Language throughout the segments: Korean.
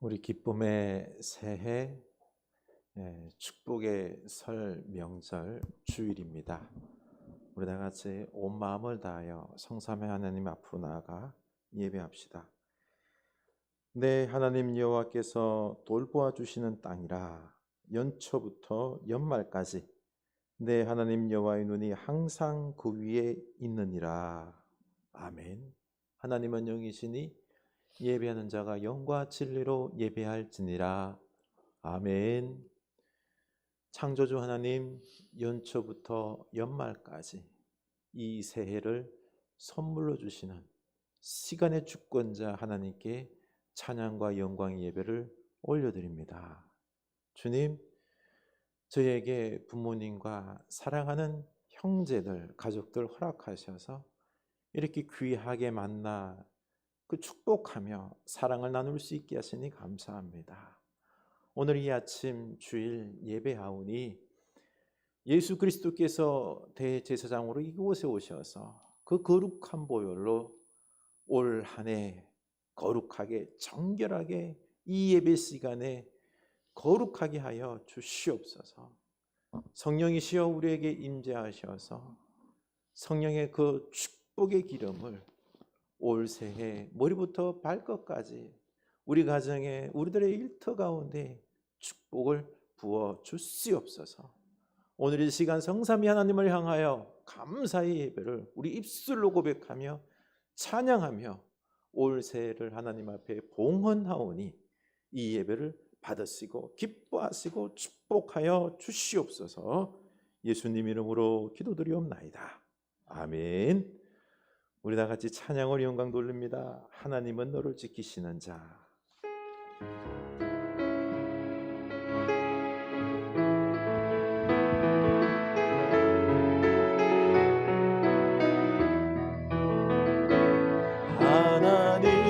우리 기쁨의 새해 축복의 설 명절 주일입니다. 우리 다 같이 온 마음을 다하여 성삼위 하나님 앞으로 나아가 예배합시다. 네, 하나님 여호와께서 돌보아 주시는 땅이라 연초부터 연말까지 네, 하나님 여호와의 눈이 항상 그 위에 있느니라. 아멘. 하나님은 영이시니 예배하는 자가 영과 진리로 예배할지니라. 아멘. 창조주 하나님, 연초부터 연말까지 이 새해를 선물로 주시는 시간의 주권자 하나님께 찬양과 영광의 예배를 올려드립니다. 주님, 저희에게 부모님과 사랑하는 형제들, 가족들 허락하셔서 이렇게 귀하게 만나 축복하며 사랑을 나눌 수 있게 하시니 감사합니다. 오늘 이 아침 주일 예배하오니 예수 그리스도께서 대제사장으로 이곳에 오셔서 그 거룩한 보혈로 올 한 해 거룩하게 정결하게 이 예배 시간에 거룩하게 하여 주시옵소서. 성령이시여 우리에게 임재하셔서 성령의 그 축복의 기름을 올 새해 머리부터 발끝까지 우리 가정에 우리들의 일터 가운데 축복을 부어 주시옵소서. 오늘 이 시간 성삼위 하나님을 향하여 감사의 예배를 우리 입술로 고백하며 찬양하며 올 새해를 하나님 앞에 봉헌하오니 이 예배를 받으시고 기뻐하시고 축복하여 주시옵소서. 예수님 이름으로 기도드리옵나이다. 아멘. 우리 다 같이 찬양을 영광 돌립니다. 하나님은 너를 지키시는 자.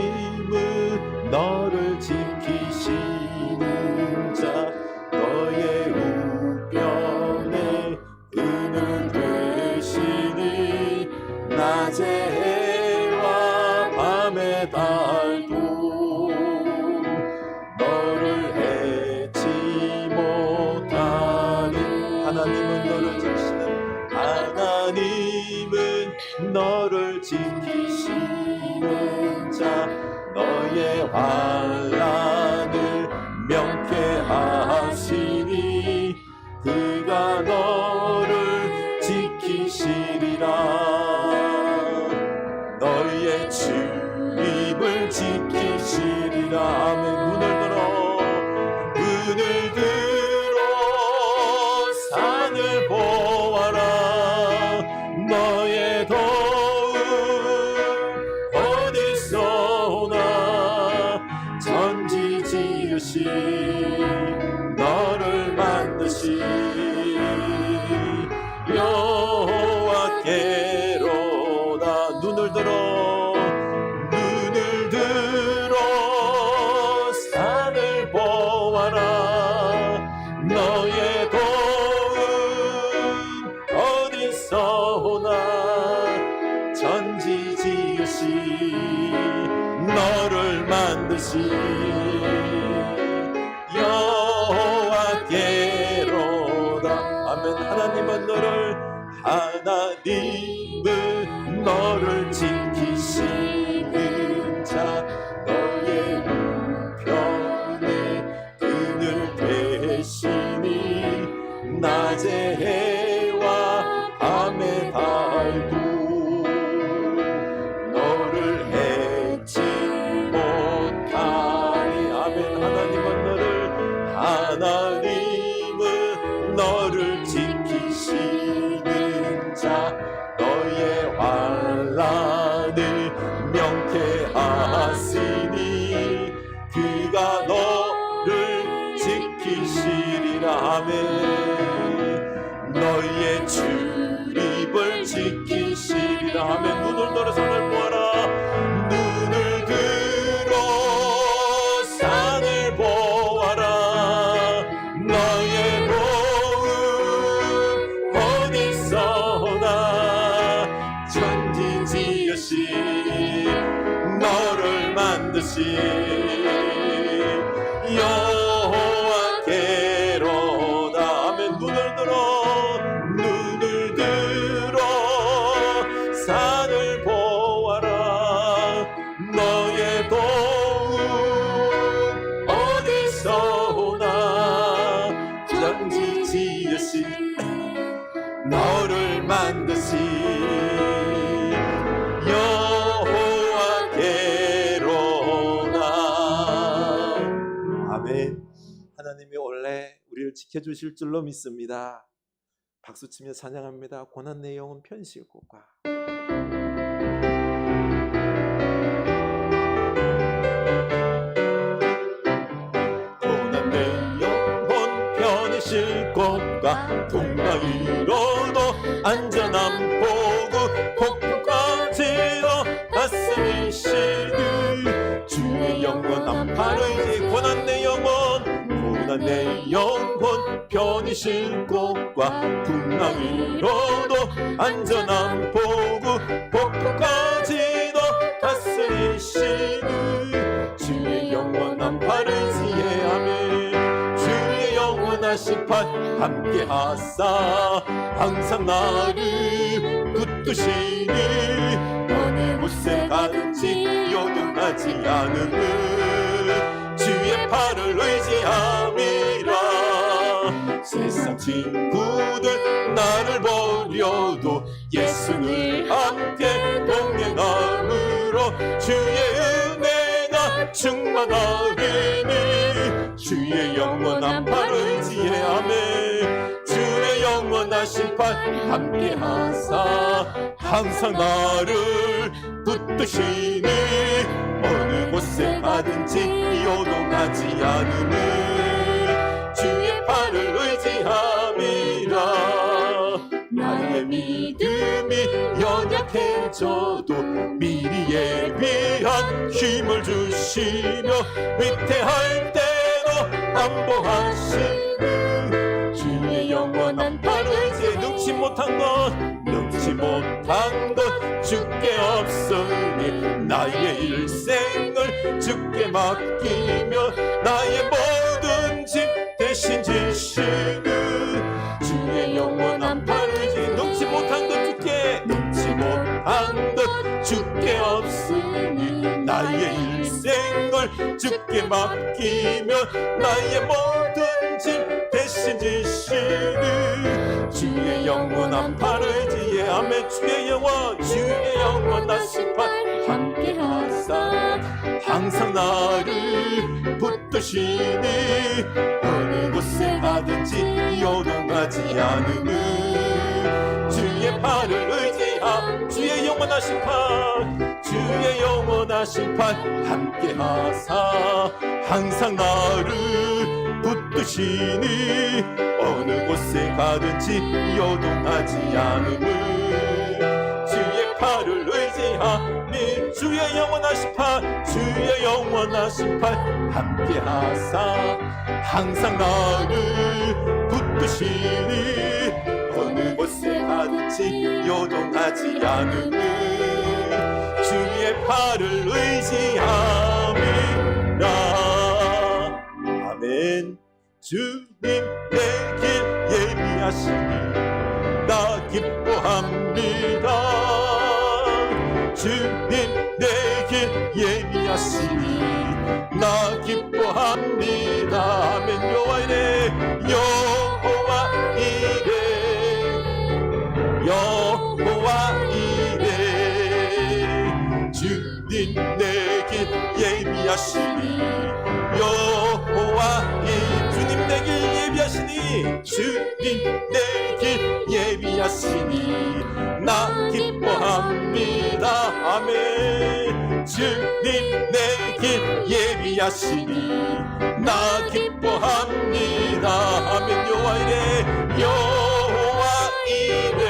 하나님은 너를 지키시는 자. 너의 우편에 은을 되시니 낮에 달도 너를 해치 못하니 하나님은 너를 지키시는 하나님은 너를 지키시는 자. 너의 환난을 명쾌하시니 그가 너를 지키시리라. 너의 주님을 지키시리라. 아멘. 눈을 들어 산을 보아라. 너의 도움 어디서 오나. 천지 지으신 너를 만드신 여호와께로다. 눈을 들어 산을 보아라. 너의 도움 어디서 오나. 천지 지으신 너를 만드신 여호와께로다. 아멘. 하나님은 너를 지키시는 자. 너의 우편에 그늘 되시니 낮의 해와 밤의 달도 너를 해치 못하니. 아멘. 하나님은 너를 지키시는 자. 너의 환난을 명쾌하시니 그가 너를 지키시리라. 아멘. 너의 출입을 지키시리라. 아멘. 눈을 들어 산을 보아라. 눈을 들어 산을 보아라. 너의 도움 어디서 오나. 천지 지으신 너를 만드신 너를 만드신 여호와께로다. 아멘. 하나님이 원래 우리를 지켜주실 줄로 믿습니다. 박수치며 찬양합니다. 고난 내 영혼 편실 곳과 고난 내 영혼 편실 곳과 동강이로도 안전한 보고 폭풍까지도 다스리시는 주의 영원한 팔의지. 고난 내 영혼, 고난 내 영혼 편이실 곳과 풍랑이로도 안전한 보고 폭풍까지도 다스리시는 주의 영원한 팔의지에. 아멘. 주의 영원하신 팔 함께 하사 항상 나를 붙드시니 어느 곳에 가든지 요동하지 않으는 주의 팔을 의지함이라. 세상 친구들 나를 버려도 예수를 함께 동행함으로 주의 은혜가 충만하리니 주의 영원한 팔 의지에. 아멘. 주의 영원하신 팔 함께 하사 항상 나를 붙드시니 어느 곳에 가든지 요동하지 않으는 주의 팔을 의지함이라. 나의 믿음이 연약해져도 미리 예비한 힘을 주시며 위태할 때도 안보하시는 주의 영원한 팔 의지에. 능치 못한 것 주께 없으니 나의 일생을 주께 맡기며 나의 모든 짐 대신 지시는 주의 영원한 팔 의지. 능치 못한 것 주께 없으니 나의 일생을 주께 맡기며 나의 모든 짐 대신 지시는 주의 영원한 팔 의지에. 아멘. 주의 영원하신 팔 함께 하사 항상 나를 붙드시니 어느 곳에 가든지 요동하지 않으는 주의 팔을 의지함. 주의 영원하신 팔 함께 하사 항상 나를 붙드시니 어느 곳에 가든지 요동하지 않으는 주의 팔을 의지하니 주의 영원하신 팔 함께 하사 항상 나를 붙드시니 어느 곳에 가든지 요동하지 않으는 주의 팔을 의지함이라. 아멘. 주님 내 길 예비하시니 나 기뻐합니다. 주님 내 길 예비하시니 나 기뻐합니다. 아멘. 여호와 이래 주님 내 길 예비하시니 주님 내 길 예비하시니 주님 내 길 예비하시니 나 기뻐합니다. 아멘. 주님 내 길 예비하시니 나 기뻐합니다. 아멘. 여호와 이래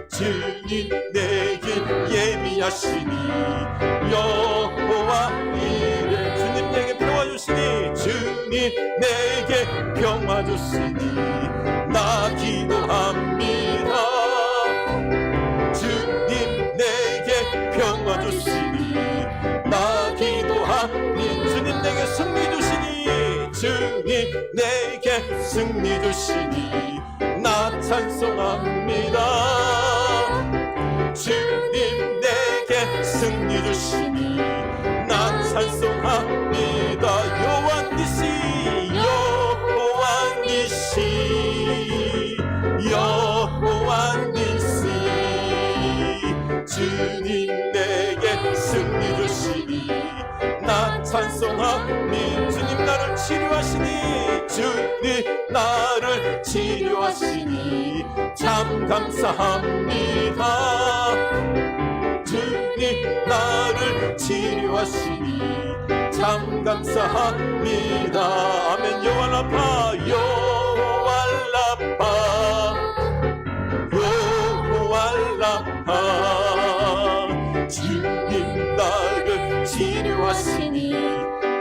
주님 내 길 예비하시니 여호와 이래 주님 내게 평화 주시니 주님 내게 평화 주시니 나 기도합니다. 주님 내게 평화 주시니 나 기도하니 주님 내게 승리 주시니 주님 내게 승리 주시니 나 찬송합니다. 주님 내게 승리 주시니 나 찬송합니다. 여호와 찬송하니 주님 나를 치료하시니 주님 나를 치료하시니 참 감사합니다. 주님 나를 치료하시니 참 감사합니다. 아멘. 여호와라파 여호와라파 여호와라파 주님 나를 치료하시니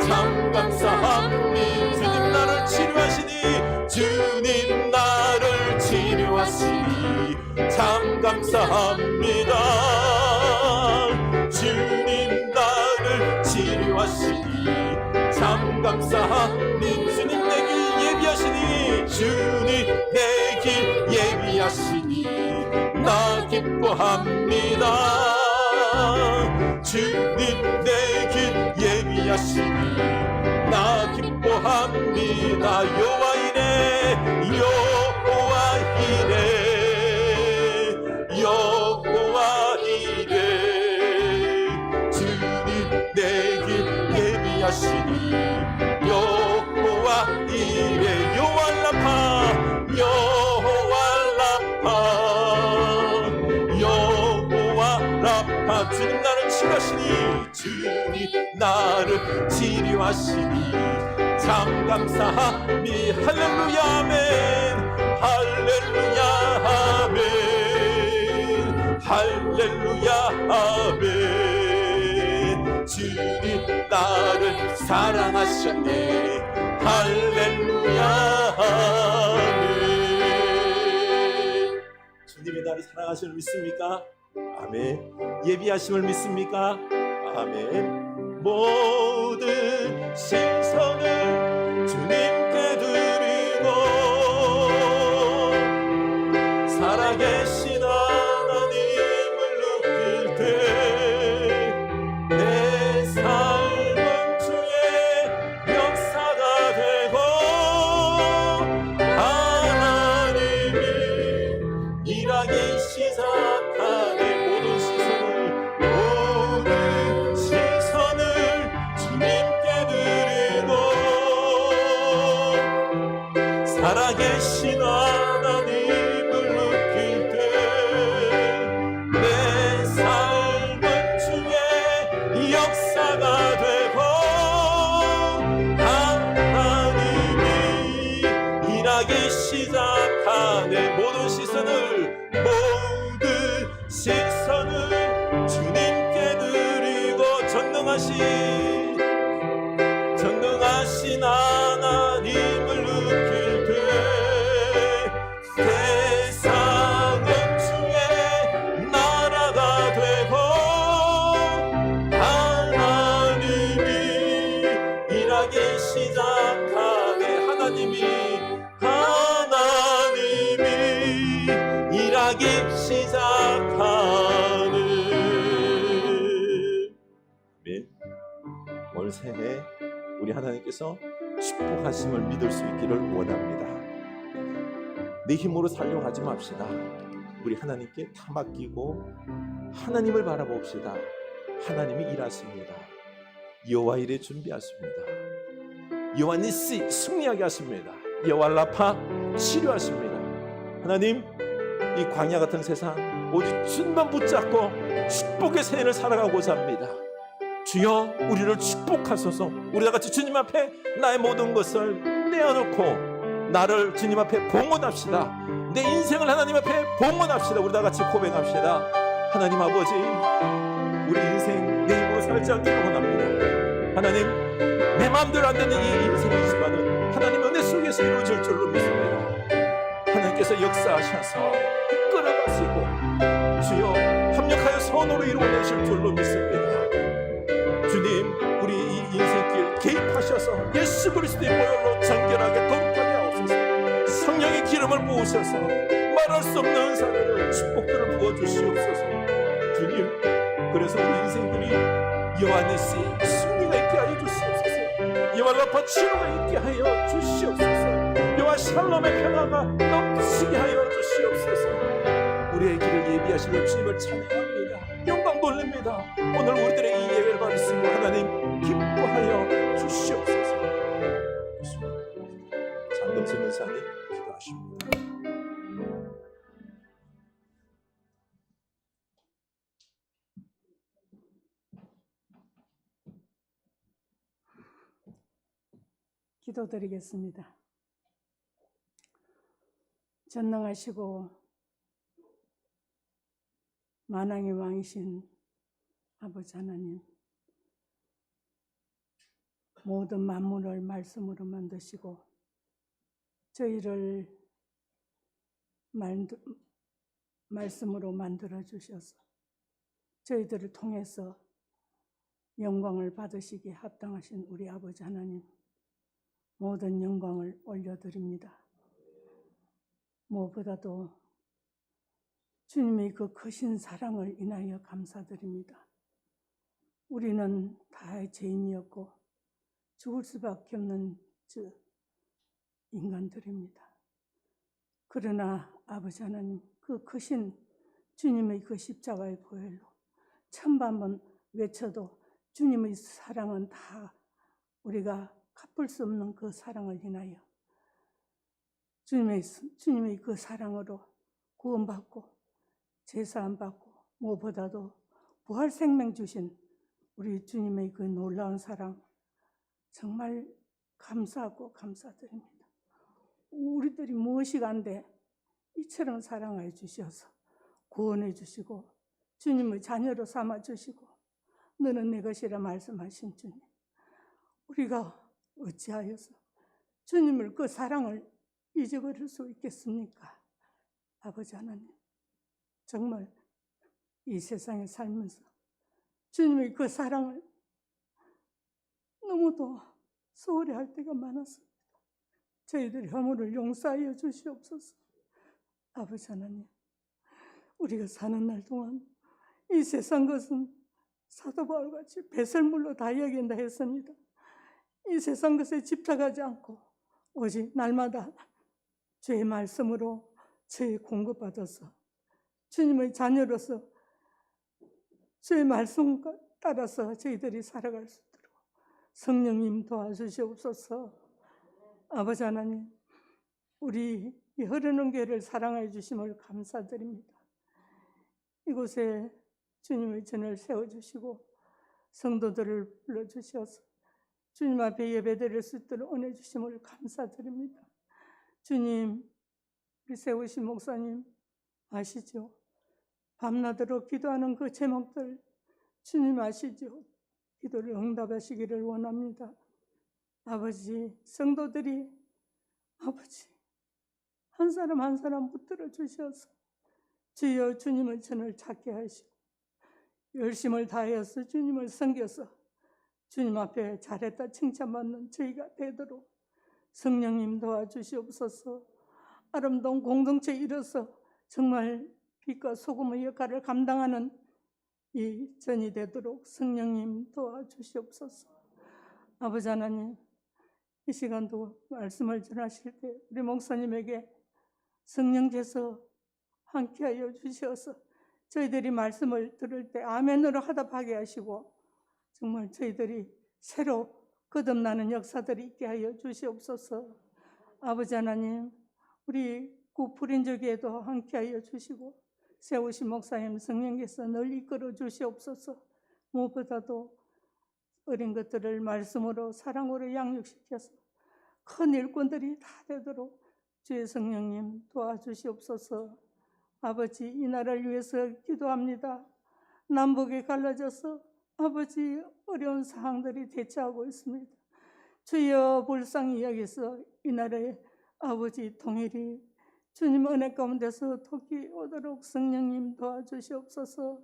참 감사합니다. 주님 나를 치료하시니 주님 나를 치료하시니 참 감사합니다. 주님 나를 치료하시니 참 감사합니다. 주님 내 길 예비하시니 주님 내 길 예비하시니 나 기뻐합니다. 주님 내 길 예비하시니 나 기뻐합니다. 여호와 이레 여호와 이레 여호와 이레 주님 내 길 예비하시니 여호와 이레 여호와라파 여호와라파 주님 나를 치료하시니 주님 나를 치료하시니 참 감사하니 할렐루야 아멘 할렐루야 아멘 할렐루야 아멘 주님 나를 사랑하셨네 할렐루야 아멘. 주님이 나를 사랑하심을 믿습니까? 아멘. 예비하심을 믿습니까? 아멘. 모든 신성을 주님께 드리고 살아계신 하나님을 느낄 때 내 삶은 주의 역사가 되고 하나님이 일하기 시작하네. 모든 시선을 주님께 드리고 살아계신 하나님을 느낄 때 내 삶은 주의 역사가 되고 하나님이 일하기 시작하네. 모든 시선을 주님께 드리고 전능하신 하나님을 느낄 때 세상은 주의 나라가 되고 하나님이 일하기 시작하네. 하나님이 일하기 시작하는 아멘. 올 새해 우리 하나님께서 축복하심을 믿을 수 있기를 원합니다. 내 힘으로 살려고 하지 맙시다. 우리 하나님께 다 맡기고 하나님을 바라봅시다. 하나님이 일하십니다. 여호와 이레 준비하십니다. 여호와 니시 승리하게 하십니다. 여호와 라파 치료하십니다. 하나님 이 광야 같은 세상 오직 주님만 붙잡고 축복의 새해를 살아가고자 합니다. 주여 우리를 축복하소서. 우리 다 같이 주님 앞에 나의 모든 것을 내어놓고 나를 주님 앞에 봉헌합시다. 내 인생을 하나님 앞에 봉헌합시다. 우리 다 같이 고백합시다. 하나님 아버지 우리 인생 내 힘으로 살지 않기를 원합니다. 하나님 내 마음대로 안 되는 이 인생이지만은 하나님 은혜 속에서 이루어질 줄로 믿습니다. 하나님께서 역사하셔서 이끌어가시고 주여 합력하여 선으로 이루어내실 줄로 믿습니다. 주님 우리 이 인생길 개입하셔서 예수 그리스도의 보혈로 정결하게 거룩하게 하옵소서. 성령의 기름을 부으셔서 말할 수 없는 은사를 축복들을 부어주시옵소서. 주님 그래서 우리 인생들이 여호와 니시 승리가 있게 하여 주시옵소서. 여호와 라파 치료가 있게 하여 주시옵소서. 여호와 샬롬의 평화가 넘치게 하여 주시옵소서. 우리의 길을 예비하시는 주님을 찬양합니다. 영광 돌립니다. 오늘 우리들의 이 예배를 받으시고 하나님 기뻐하여 기도드리겠습니다. 전능하시고 만왕의 왕이신 아버지 하나님, 모든 만물을 말씀으로 만드시고 저희를 말씀으로 만들어 주셔서 저희들을 통해서 영광을 받으시기에 합당하신 우리 아버지 하나님, 모든 영광을 올려드립니다. 무엇보다도 주님의 그 크신 사랑을 인하여 감사드립니다. 우리는 다 죄인이었고 죽을 수밖에 없는 인간들입니다. 그러나 아버지 하나님, 그 크신 주님의 그 십자가의 보혈로 천번번 외쳐도 주님의 사랑은 다 우리가 갚을 수 없는 그 사랑을 인하여 주님의 그 사랑으로 구원받고 제사함 받고, 무엇보다도 부활 생명 주신 우리 주님의 그 놀라운 사랑, 정말 감사하고 감사드립니다. 우리들이 무엇이 간데 이처럼 사랑해 주셔서 구원해 주시고 주님의 자녀로 삼아 주시고 너는 내 것이라 말씀하신 주님, 우리가 어찌하여서 주님을 그 사랑을 잊어버릴 수 있겠습니까? 아버지 하나님, 정말 이 세상에 살면서 주님의 그 사랑을 너무도 소홀히 할 때가 많았습니다. 저희들의 허물을 용서하여 주시옵소서. 아버지 하나님, 우리가 사는 날 동안 이 세상 것은 사도 바울같이 배설물로 다 여긴다 했습니다. 이 세상 것에 집착하지 않고 오직 날마다 주의 말씀으로 저희 공급받아서 주님의 자녀로서 주의 말씀 따라서 저희들이 살아갈 수 있도록 성령님 도와주시옵소서. 아버지 하나님, 우리 이 흐르는 교회를 사랑해 주심을 감사드립니다. 이곳에 주님의 전을 세워주시고 성도들을 불러주셔서 주님 앞에 예배드릴 수 있도록 은혜 주심을 감사드립니다. 주님, 우리 세우신 목사님 아시죠? 밤낮으로 기도하는 그 제목들 주님 아시죠? 기도를 응답하시기를 원합니다. 아버지, 성도들이 아버지 한 사람 한 사람 붙들어 주셔서 주여 주님의 전을 찾게 하시고 열심을 다하여서 주님을 섬겨서 주님 앞에 잘했다 칭찬받는 저희가 되도록 성령님 도와주시옵소서. 아름다운 공동체에 이뤄서 정말 빛과 소금의 역할을 감당하는 이 전이 되도록 성령님 도와주시옵소서. 아버지 하나님, 이 시간도 말씀을 전하실 때 우리 목사님에게 성령께서 함께하여 주셔서 저희들이 말씀을 들을 때 아멘으로 하답하게 하시고 정말 저희들이 새로 거듭나는 역사들이 있게 하여 주시옵소서. 아버지 하나님, 우리 구프린저교회도 함께하여 주시고 세우신 목사님 성령께서 늘 이끌어 주시옵소서. 무엇보다도 어린 것들을 말씀으로 사랑으로 양육시켜서 큰 일꾼들이 다 되도록 주의 성령님 도와주시옵소서. 아버지, 이 나라를 위해서 기도합니다. 남북에 갈라져서 아버지 어려운 상황들이 대처하고 있습니다. 주여 불쌍히 여기서 이 나라의 아버지 통일이 주님 은혜 가운데서 토끼 오도록 성령님 도와주시옵소서.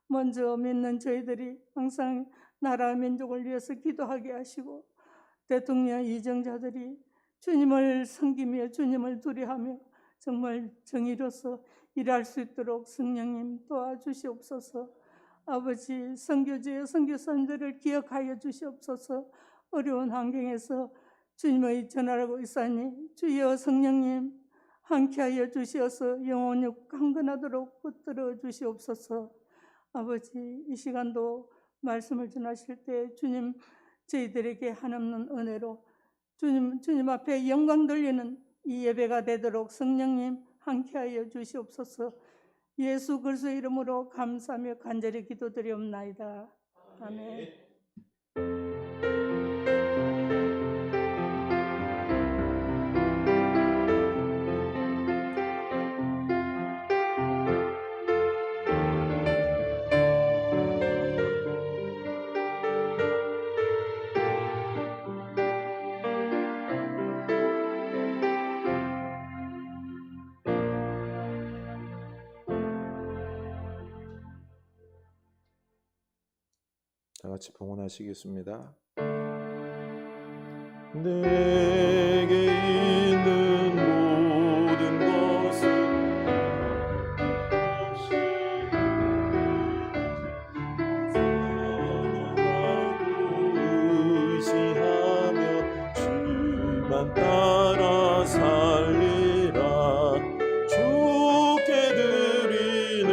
먼저 믿는 저희들이 항상 나라 민족을 위해서 기도하게 하시고 대통령 이정자들이 주님을 섬기며 주님을 두려하며 정말 정의로서 일할 수 있도록 성령님 도와주시옵소서. 아버지, 선교지의 선교사님들을 기억하여 주시옵소서. 어려운 환경에서 주님의 전하라고 있사니 주여 성령님 함께하여 주시어서 영혼이 강건하도록 붙들어 주시옵소서. 아버지, 이 시간도 말씀을 전하실 때 주님 저희들에게 한없는 은혜로 주님 앞에 영광 돌리는 이 예배가 되도록 성령님 함께하여 주시옵소서. 예수 그리스도의 이름으로 감사하며 간절히 기도드리옵나이다. 아멘. 다 같이 봉헌하시겠습니다. 내게 있는 모든 것을 의지하며 주만 따라 살리라. 주께 드리네,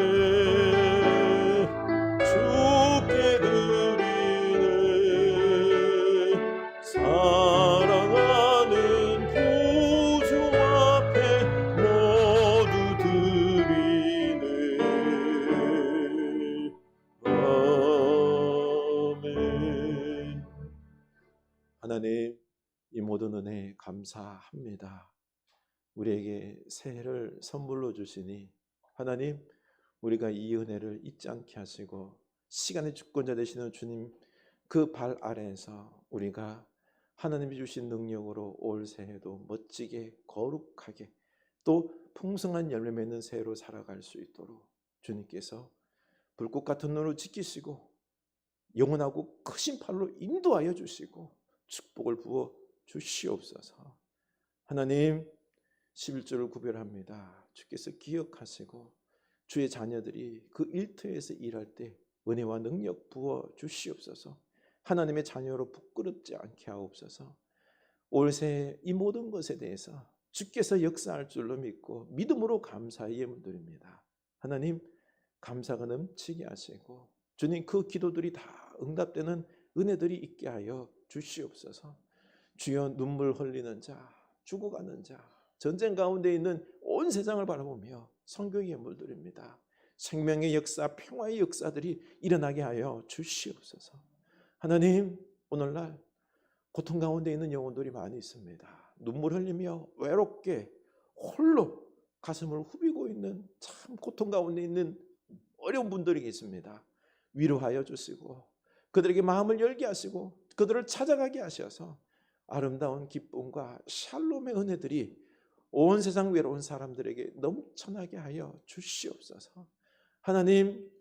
주께 드리네. 사랑하는 구주 앞에 모두 드리네. 아멘. 하나님, 이 모든 은혜 감사합니다. 우리에게 새해를 선물로 주시니 하나님, 우리가 이 은혜를 잊지 않게 하시고 시간의 주권자 되시는 주님 그 발 아래에서 우리가 하나님이 주신 능력으로 올 새해도 멋지게 거룩하게 또 풍성한 열매 맺는 새해로 살아갈 수 있도록 주님께서 불꽃 같은 눈으로 지키시고 영원하고 크신 팔로 인도하여 주시고 축복을 부어 주시옵소서. 하나님, 11조를 구별합니다. 주께서 기억하시고 주의 자녀들이 그 일터에서 일할 때 은혜와 능력 부어 주시옵소서. 하나님의 자녀로 부끄럽지 않게 하옵소서. 올 새해 이 모든 것에 대해서 주께서 역사할 줄로 믿고 믿음으로 감사의 예물 드립니다. 하나님, 감사가 넘치게 하시고 주님 그 기도들이 다 응답되는 은혜들이 있게 하여 주시옵소서. 주여, 눈물 흘리는 자, 죽어가는 자, 전쟁 가운데 있는 온 세상을 바라보며 성경의 예물 드립니다. 생명의 역사, 평화의 역사들이 일어나게 하여 주시옵소서. 하나님, 오늘날 고통 가운데 있는 영혼들이 많이 있습니다. 눈물 흘리며 외롭게 홀로 가슴을 후비고 있는 참 고통 가운데 있는 어려운 분들이 있습니다. 위로하여 주시고 그들에게 마음을 열게 하시고 그들을 찾아가게 하셔서 아름다운 기쁨과 샬롬의 은혜들이 온 세상 외로운 사람들에게 넘쳐나게 하여 주시옵소서. 하나님,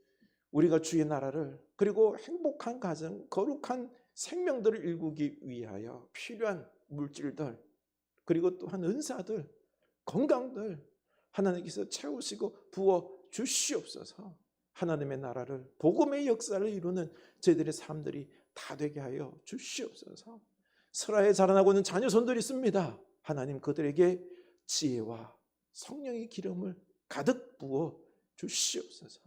우리가 주의 나라를 그리고 행복한 가정, 거룩한 생명들을 일구기 위하여 필요한 물질들 그리고 또한 은사들, 건강들 하나님께서 채우시고 부어 주시옵소서. 하나님의 나라를, 복음의 역사를 이루는 저희들의 삶들이 다 되게 하여 주시옵소서. 설화에 자라나고 있는 자녀손들이 있습니다. 하나님, 그들에게 지혜와 성령의 기름을 가득 부어 주시옵소서.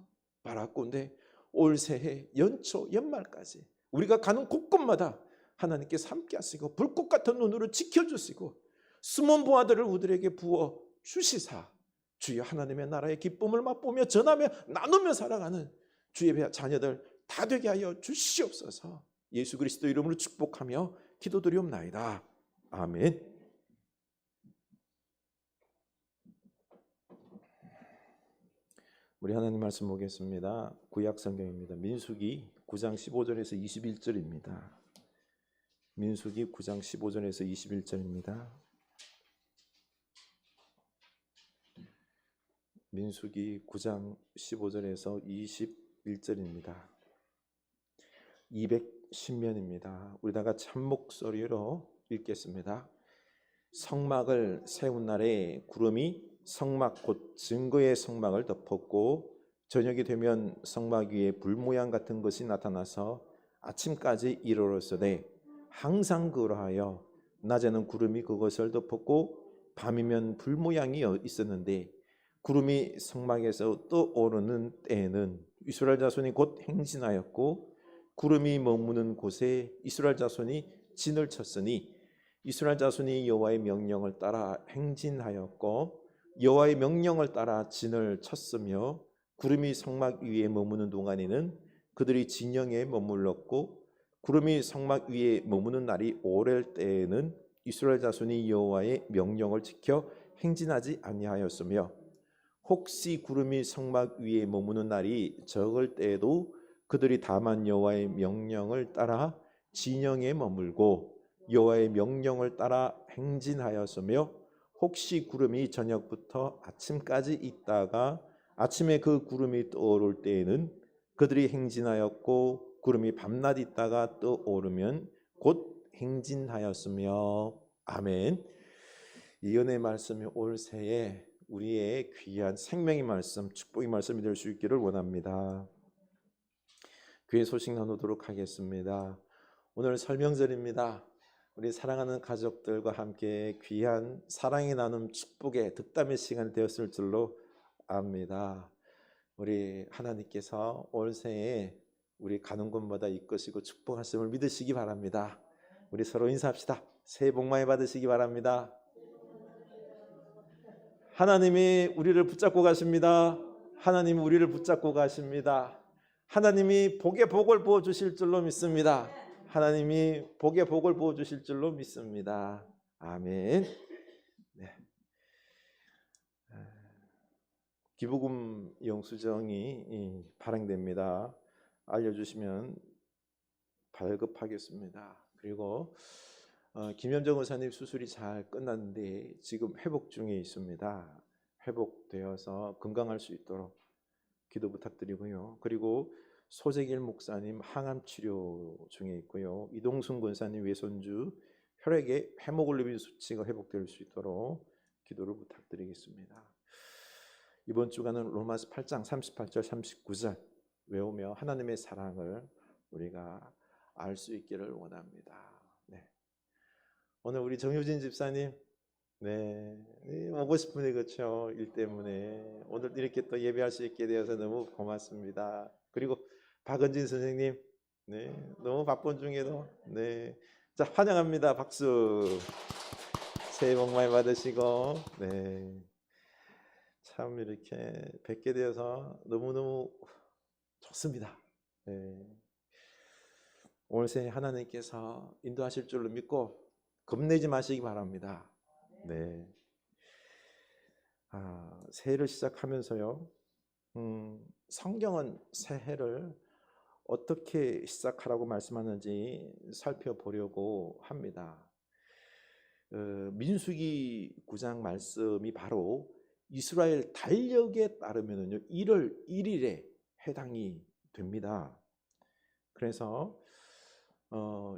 바라건대 올 새해 연초 연말까지 우리가 가는 곳곳마다 하나님께서 함께 하시고 불꽃 같은 눈으로 지켜주시고 숨은 부하들을 우리에게 부어 주시사 주여 하나님의 나라의 기쁨을 맛보며 전하며 나누며 살아가는 주의 자녀들 다 되게 하여 주시옵소서. 예수 그리스도 이름으로 축복하며 기도드리옵나이다. 아멘. 우리 하나님 말씀 보겠습니다. 구약 성경입니다. 민수기 9장 15절에서 21절입니다. 민수기 9장 15절에서 21절입니다. 민수기 9장 15절에서 21절입니다. 210면입니다. 우리 다 같이 한 목소리로 읽겠습니다. 성막을 세운 날에 구름이 성막 곧 증거의 성막을 덮었고 저녁이 되면 성막 위에 불 모양 같은 것이 나타나서 아침까지 이르렀으되 항상 그러하여 낮에는 구름이 그것을 덮었고 밤이면 불 모양이 있었는데 구름이 성막에서 떠오르는 때에는 이스라엘 자손이 곧 행진하였고 구름이 머무는 곳에 이스라엘 자손이 진을 쳤으니 이스라엘 자손이 여호와의 명령을 따라 행진하였고 여호와의 명령을 따라 진을 쳤으며 구름이 성막 위에 머무는 동안에는 그들이 진영에 머물렀고 구름이 성막 위에 머무는 날이 오랠 때에는 이스라엘 자손이 여호와의 명령을 지켜 행진하지 아니하였으며 혹시 구름이 성막 위에 머무는 날이 적을 때에도 그들이 다만 여호와의 명령을 따라 진영에 머물고 여호와의 명령을 따라 행진하였으며 혹시 구름이 저녁부터 아침까지 있다가 아침에 그 구름이 떠오를 때에는 그들이 행진하였고 구름이 밤낮 있다가 떠오르면 곧 행진하였으며. 아멘. 이 은혜의 말씀이 올 새해 우리의 귀한 생명의 말씀, 축복의 말씀이 될 수 있기를 원합니다. 귀의 소식 나누도록 하겠습니다. 오늘 설명절입니다. 우리 사랑하는 가족들과 함께 귀한 사랑의 나눔 축복의 득담의 시간이 되었을 줄로 압니다. 우리 하나님께서 올 새해 우리 가는 곳마다 이끄시고 축복하심을 믿으시기 바랍니다. 우리 서로 인사합시다. 새해 복 많이 받으시기 바랍니다. 하나님이 우리를 붙잡고 가십니다. 하나님이 우리를 붙잡고 가십니다. 하나님이 복의 복을 부어주실 줄로 믿습니다. 하나님이 복의 복을 부어주실 줄로 믿습니다. 아멘. 네. 기부금 영수증이 발행됩니다. 알려주시면 발급하겠습니다. 그리고 김현정 의사님 수술이 잘 끝났는데 지금 회복 중에 있습니다. 회복되어서 건강할 수 있도록 기도 부탁드리고요. 그리고 소재길 목사님 항암 치료 중에 있고요. 이동순 권사님 외손주 혈액의 헤모글로빈 수치가 회복될 수 있도록 기도를 부탁드리겠습니다. 이번 주간은 로마서 8장 38절 39절 외우며 하나님의 사랑을 우리가 알 수 있기를 원합니다. 네. 오늘 우리 정효진 집사님 오고 싶은데 그렇죠. 일 때문에 오늘 이렇게 또 예배할 수 있게 되어서 너무 고맙습니다. 그리고 박은진 선생님 너무 바쁜 중에도 자 환영합니다. 박수. 새해 복 많이 받으시고 참 이렇게 뵙게 되어서 너무너무 좋습니다. 오늘 새해 하나님께서 인도하실 줄로 믿고 겁내지 마시기 바랍니다. 새해를 시작하면서요. 성경은 새해를 어떻게 시작하라고 말씀하는지 살펴보려고 합니다. 민수기 9장 말씀이 바로 이스라엘 달력에 따르면요 1월 1일에 해당이 됩니다. 그래서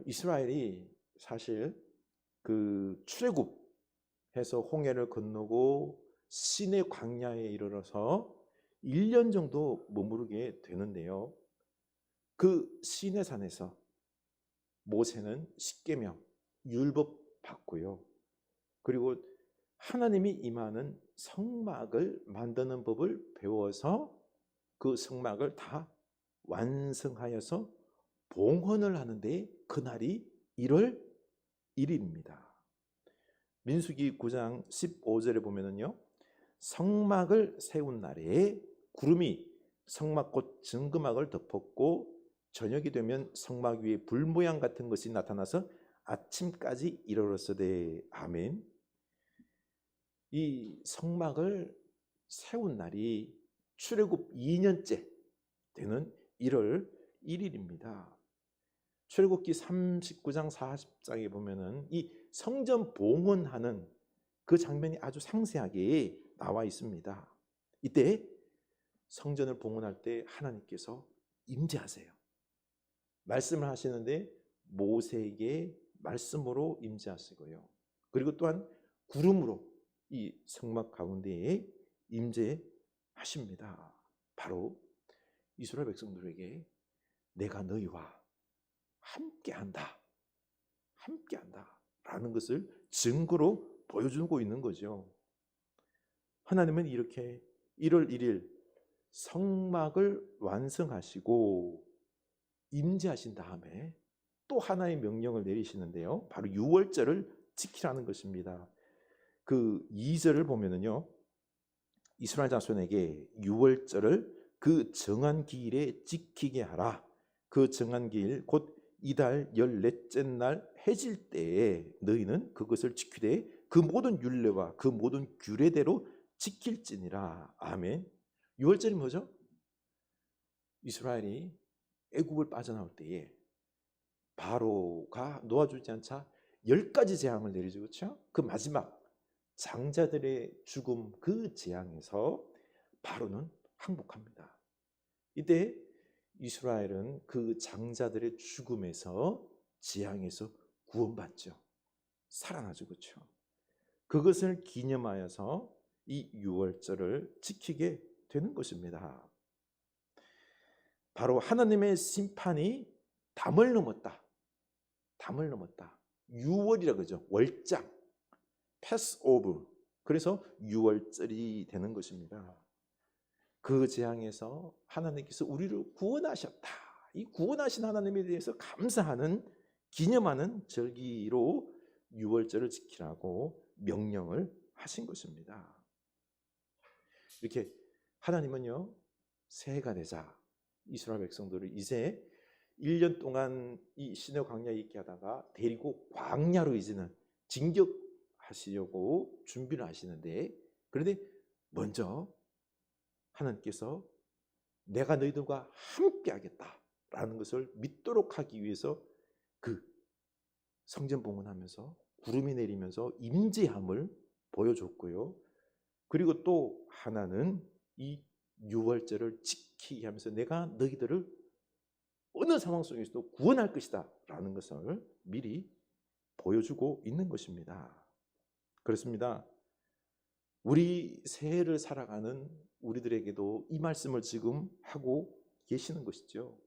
이스라엘이 사실 그 출애굽해서 홍해를 건너고 시내 광야에 이르러서 1년 정도 머무르게 되는데요. 그 시내산에서 모세는 십계명 율법 받고요. 그리고 하나님이 임하는 성막을 만드는 법을 배워서 그 성막을 다 완성하여서 봉헌을 하는데 그날이 1월 1일입니다. 민수기 9장 15절에 보면은요. 성막을 세운 날에 구름이 성막꽃 증거막을 덮었고 저녁이 되면 성막 위에 불 모양 같은 것이 나타나서 아침까지 이르렀으되. 아멘. 이 성막을 세운 날이 출애굽 2년째 되는 1월 1일입니다. 출애굽기 39장 40장에 보면은 이 성전 봉헌하는 그 장면이 아주 상세하게 나와 있습니다. 이때 성전을 봉헌할 때 하나님께서 임재하세요. 말씀을 하시는데 모세에게 말씀으로 임재하시고요. 그리고 또한 구름으로 이 성막 가운데에 임재하십니다. 바로 이스라엘 백성들에게 내가 너희와 함께한다 라는 것을 증거로 보여주고 있는 거죠. 하나님은 이렇게 1월 1일 성막을 완성하시고 임재하신 다음에 또 하나의 명령을 내리시는데요. 바로 유월절을 지키라는 것입니다. 그 2절을 보면은요. 이스라엘 자손에게 유월절을 그 정한 기일에 지키게 하라. 그 정한 기일 곧 이달 14째 날 해질 때에 너희는 그것을 지키되 그 모든 율례와 그 모든 규례대로 지킬지니라. 아멘. 유월절이 뭐죠? 이스라엘이 애굽을 빠져나올 때에 바로가 놓아주지 않자 10가지 재앙을 내리죠. 그렇죠? 그 마지막 장자들의 죽음 그 재앙에서 바로는 항복합니다. 이때 이스라엘은 그 장자들의 죽음에서 재앙에서 구원받죠. 살아나죠. 그렇죠? 그것을 기념하여서 이 유월절을 지키게 되는 것입니다. 바로 하나님의 심판이 담을 넘었다. 담을 넘었다. 유월이라 그러죠. 월장, 패스오브. 그래서 유월절이 되는 것입니다. 그 재앙에서 하나님께서 우리를 구원하셨다. 이 구원하신 하나님에 대해서 감사하는, 기념하는 절기로 유월절을 지키라고 명령을 하신 것입니다. 이렇게 하나님은요, 새해가 되자 이스라엘 백성들을 이제 1년 동안 이 시내 광야에 있게 하다가 데리고 광야로 이제는 진격하시려고 준비를 하시는데, 그런데 먼저 하나님께서 내가 너희들과 함께 하겠다라는 것을 믿도록 하기 위해서 그 성전 봉헌하면서 구름이 내리면서 임재함을 보여줬고요. 그리고 또 하나는 이 유월절을 지키게 하면서 내가 너희들을 어느 상황 속에서도 구원할 것이다 라는 것을 미리 보여주고 있는 것입니다. 그렇습니다. 우리 새해를 살아가는 우리들에게도 이 말씀을 지금 하고 계시는 것이죠.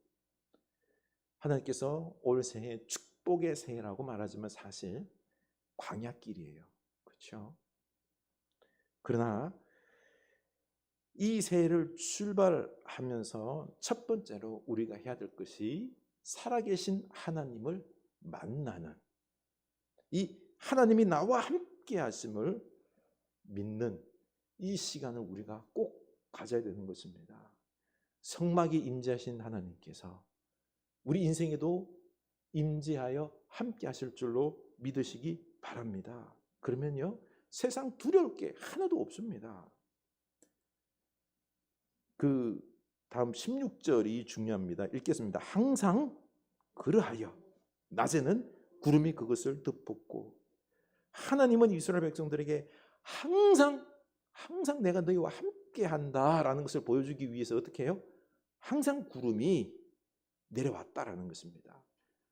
하나님께서 올 새해 축복의 새해라고 말하지만 사실 광야길이에요. 그렇죠? 그러나 이 새해를 출발하면서 첫 번째로 우리가 해야 될 것이 살아계신 하나님을 만나는, 이 하나님이 나와 함께 하심을 믿는 이 시간을 우리가 꼭 가져야 되는 것입니다. 성막에 임재하신 하나님께서 우리 인생에도 임재하여 함께 하실 줄로 믿으시기 바랍니다. 그러면요, 세상 두려울 게 하나도 없습니다. 그 다음 16절이 중요합니다. 읽겠습니다. 항상 그러하여 낮에는 구름이 그것을 덮었고, 하나님은 이스라엘 백성들에게 항상 내가 너희와 함께 한다라는 것을 보여주기 위해서 어떻게 해요? 항상 구름이 내려왔다라는 것입니다.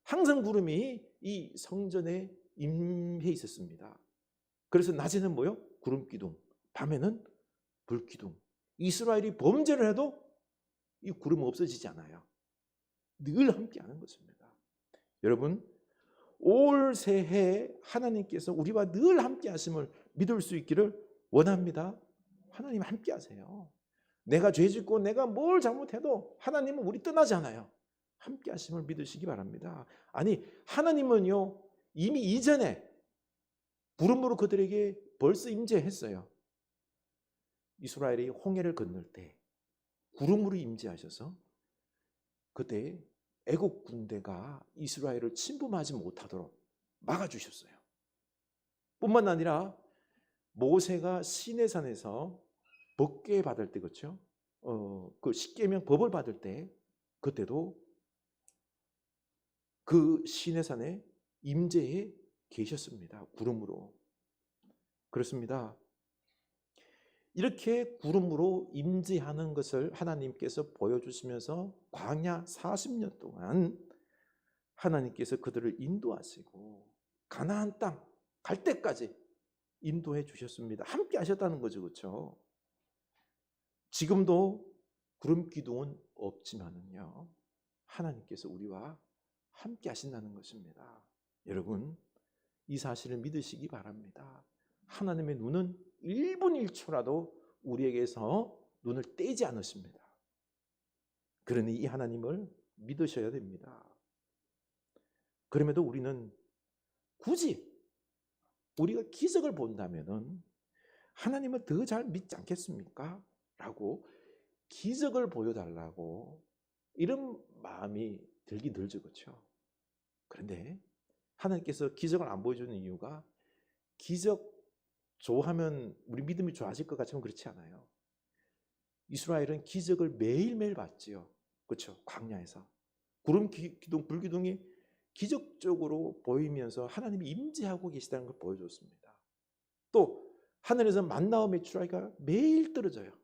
항상 구름이 이 성전에 임해 있었습니다. 그래서 낮에는 뭐요? 구름 기둥, 밤에는 불 기둥. 이스라엘이 범죄를 해도 이 구름은 없어지지 않아요. 늘 함께하는 것입니다. 여러분, 올 새해 하나님께서 우리와 늘 함께하심을 믿을 수 있기를 원합니다. 하나님 함께하세요. 내가 죄짓고 내가 뭘 잘못해도 하나님은 우리 떠나지 않아요. 함께하심을 믿으시기 바랍니다. 아니, 하나님은요 이미 이전에 부름으로 그들에게 벌써 임재했어요. 이스라엘이 홍해를 건널 때 구름으로 임재하셔서 그때 애국 군대가 이스라엘을 침범하지 못하도록 막아주셨어요. 뿐만 아니라 모세가 시내산에서 법궤 받을 때, 그렇죠? 그 십계명 법을 받을 때 그때도 그 시내산에 임재해 계셨습니다. 구름으로. 그렇습니다. 이렇게 구름으로 임재하는 것을 하나님께서 보여주시면서 광야 40년 동안 하나님께서 그들을 인도하시고 가나안 땅 갈 때까지 인도해 주셨습니다. 함께 하셨다는 거죠. 그렇죠? 지금도 구름 기둥은 없지만은요, 하나님께서 우리와 함께 하신다는 것입니다. 여러분, 이 사실을 믿으시기 바랍니다. 하나님의 눈은 1분 1초라도 우리에게서 눈을 떼지 않으십니다. 그러니 이 하나님을 믿으셔야 됩니다. 그럼에도 우리는 굳이 우리가 기적을 본다면은 하나님을 더 잘 믿지 않겠습니까? 라고 기적을 보여달라고 이런 마음이 들긴 들죠. 그렇죠? 그런데 하나님께서 기적을 안 보여주는 이유가 기적 좋아하면 우리 믿음이 좋아질 것 같지만 그렇지 않아요. 이스라엘은 기적을 매일매일 봤지요. 그렇죠? 광야에서 구름 기둥, 불기둥이 기적적으로 보이면서 하나님이 임재하고 계시다는 걸 보여줬습니다. 또 하늘에서 만나와 메추라기가 매일 떨어져요.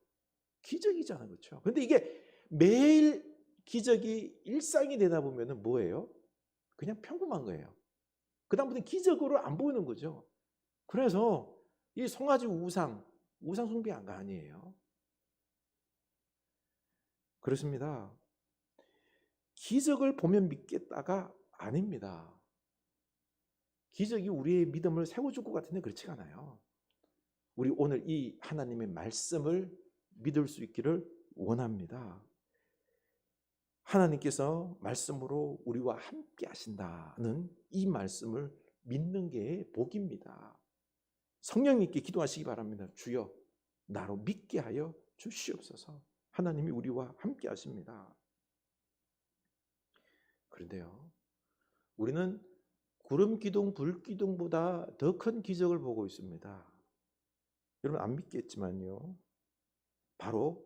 기적이잖아요. 그렇죠? 그런데 이게 매일 기적이 일상이 되다 보면은 뭐예요? 그냥 평범한 거예요. 그다음부터 기적으로 안 보이는 거죠. 그래서 이 송아지 우상 숭배가 아니에요. 그렇습니다. 기적을 보면 믿겠다가 아닙니다. 기적이 우리의 믿음을 세워줄 것 같은데 그렇지가 않아요. 우리 오늘 이 하나님의 말씀을 믿을 수 있기를 원합니다. 하나님께서 말씀으로 우리와 함께 하신다는 이 말씀을 믿는 게 복입니다. 성령 있게 기도하시기 바랍니다. 주여 나로 믿게 하여 주시옵소서. 하나님이 우리와 함께 하십니다. 그런데요, 우리는 구름 기둥, 불 기둥보다 더 큰 기적을 보고 있습니다. 여러분 안 믿겠지만요, 바로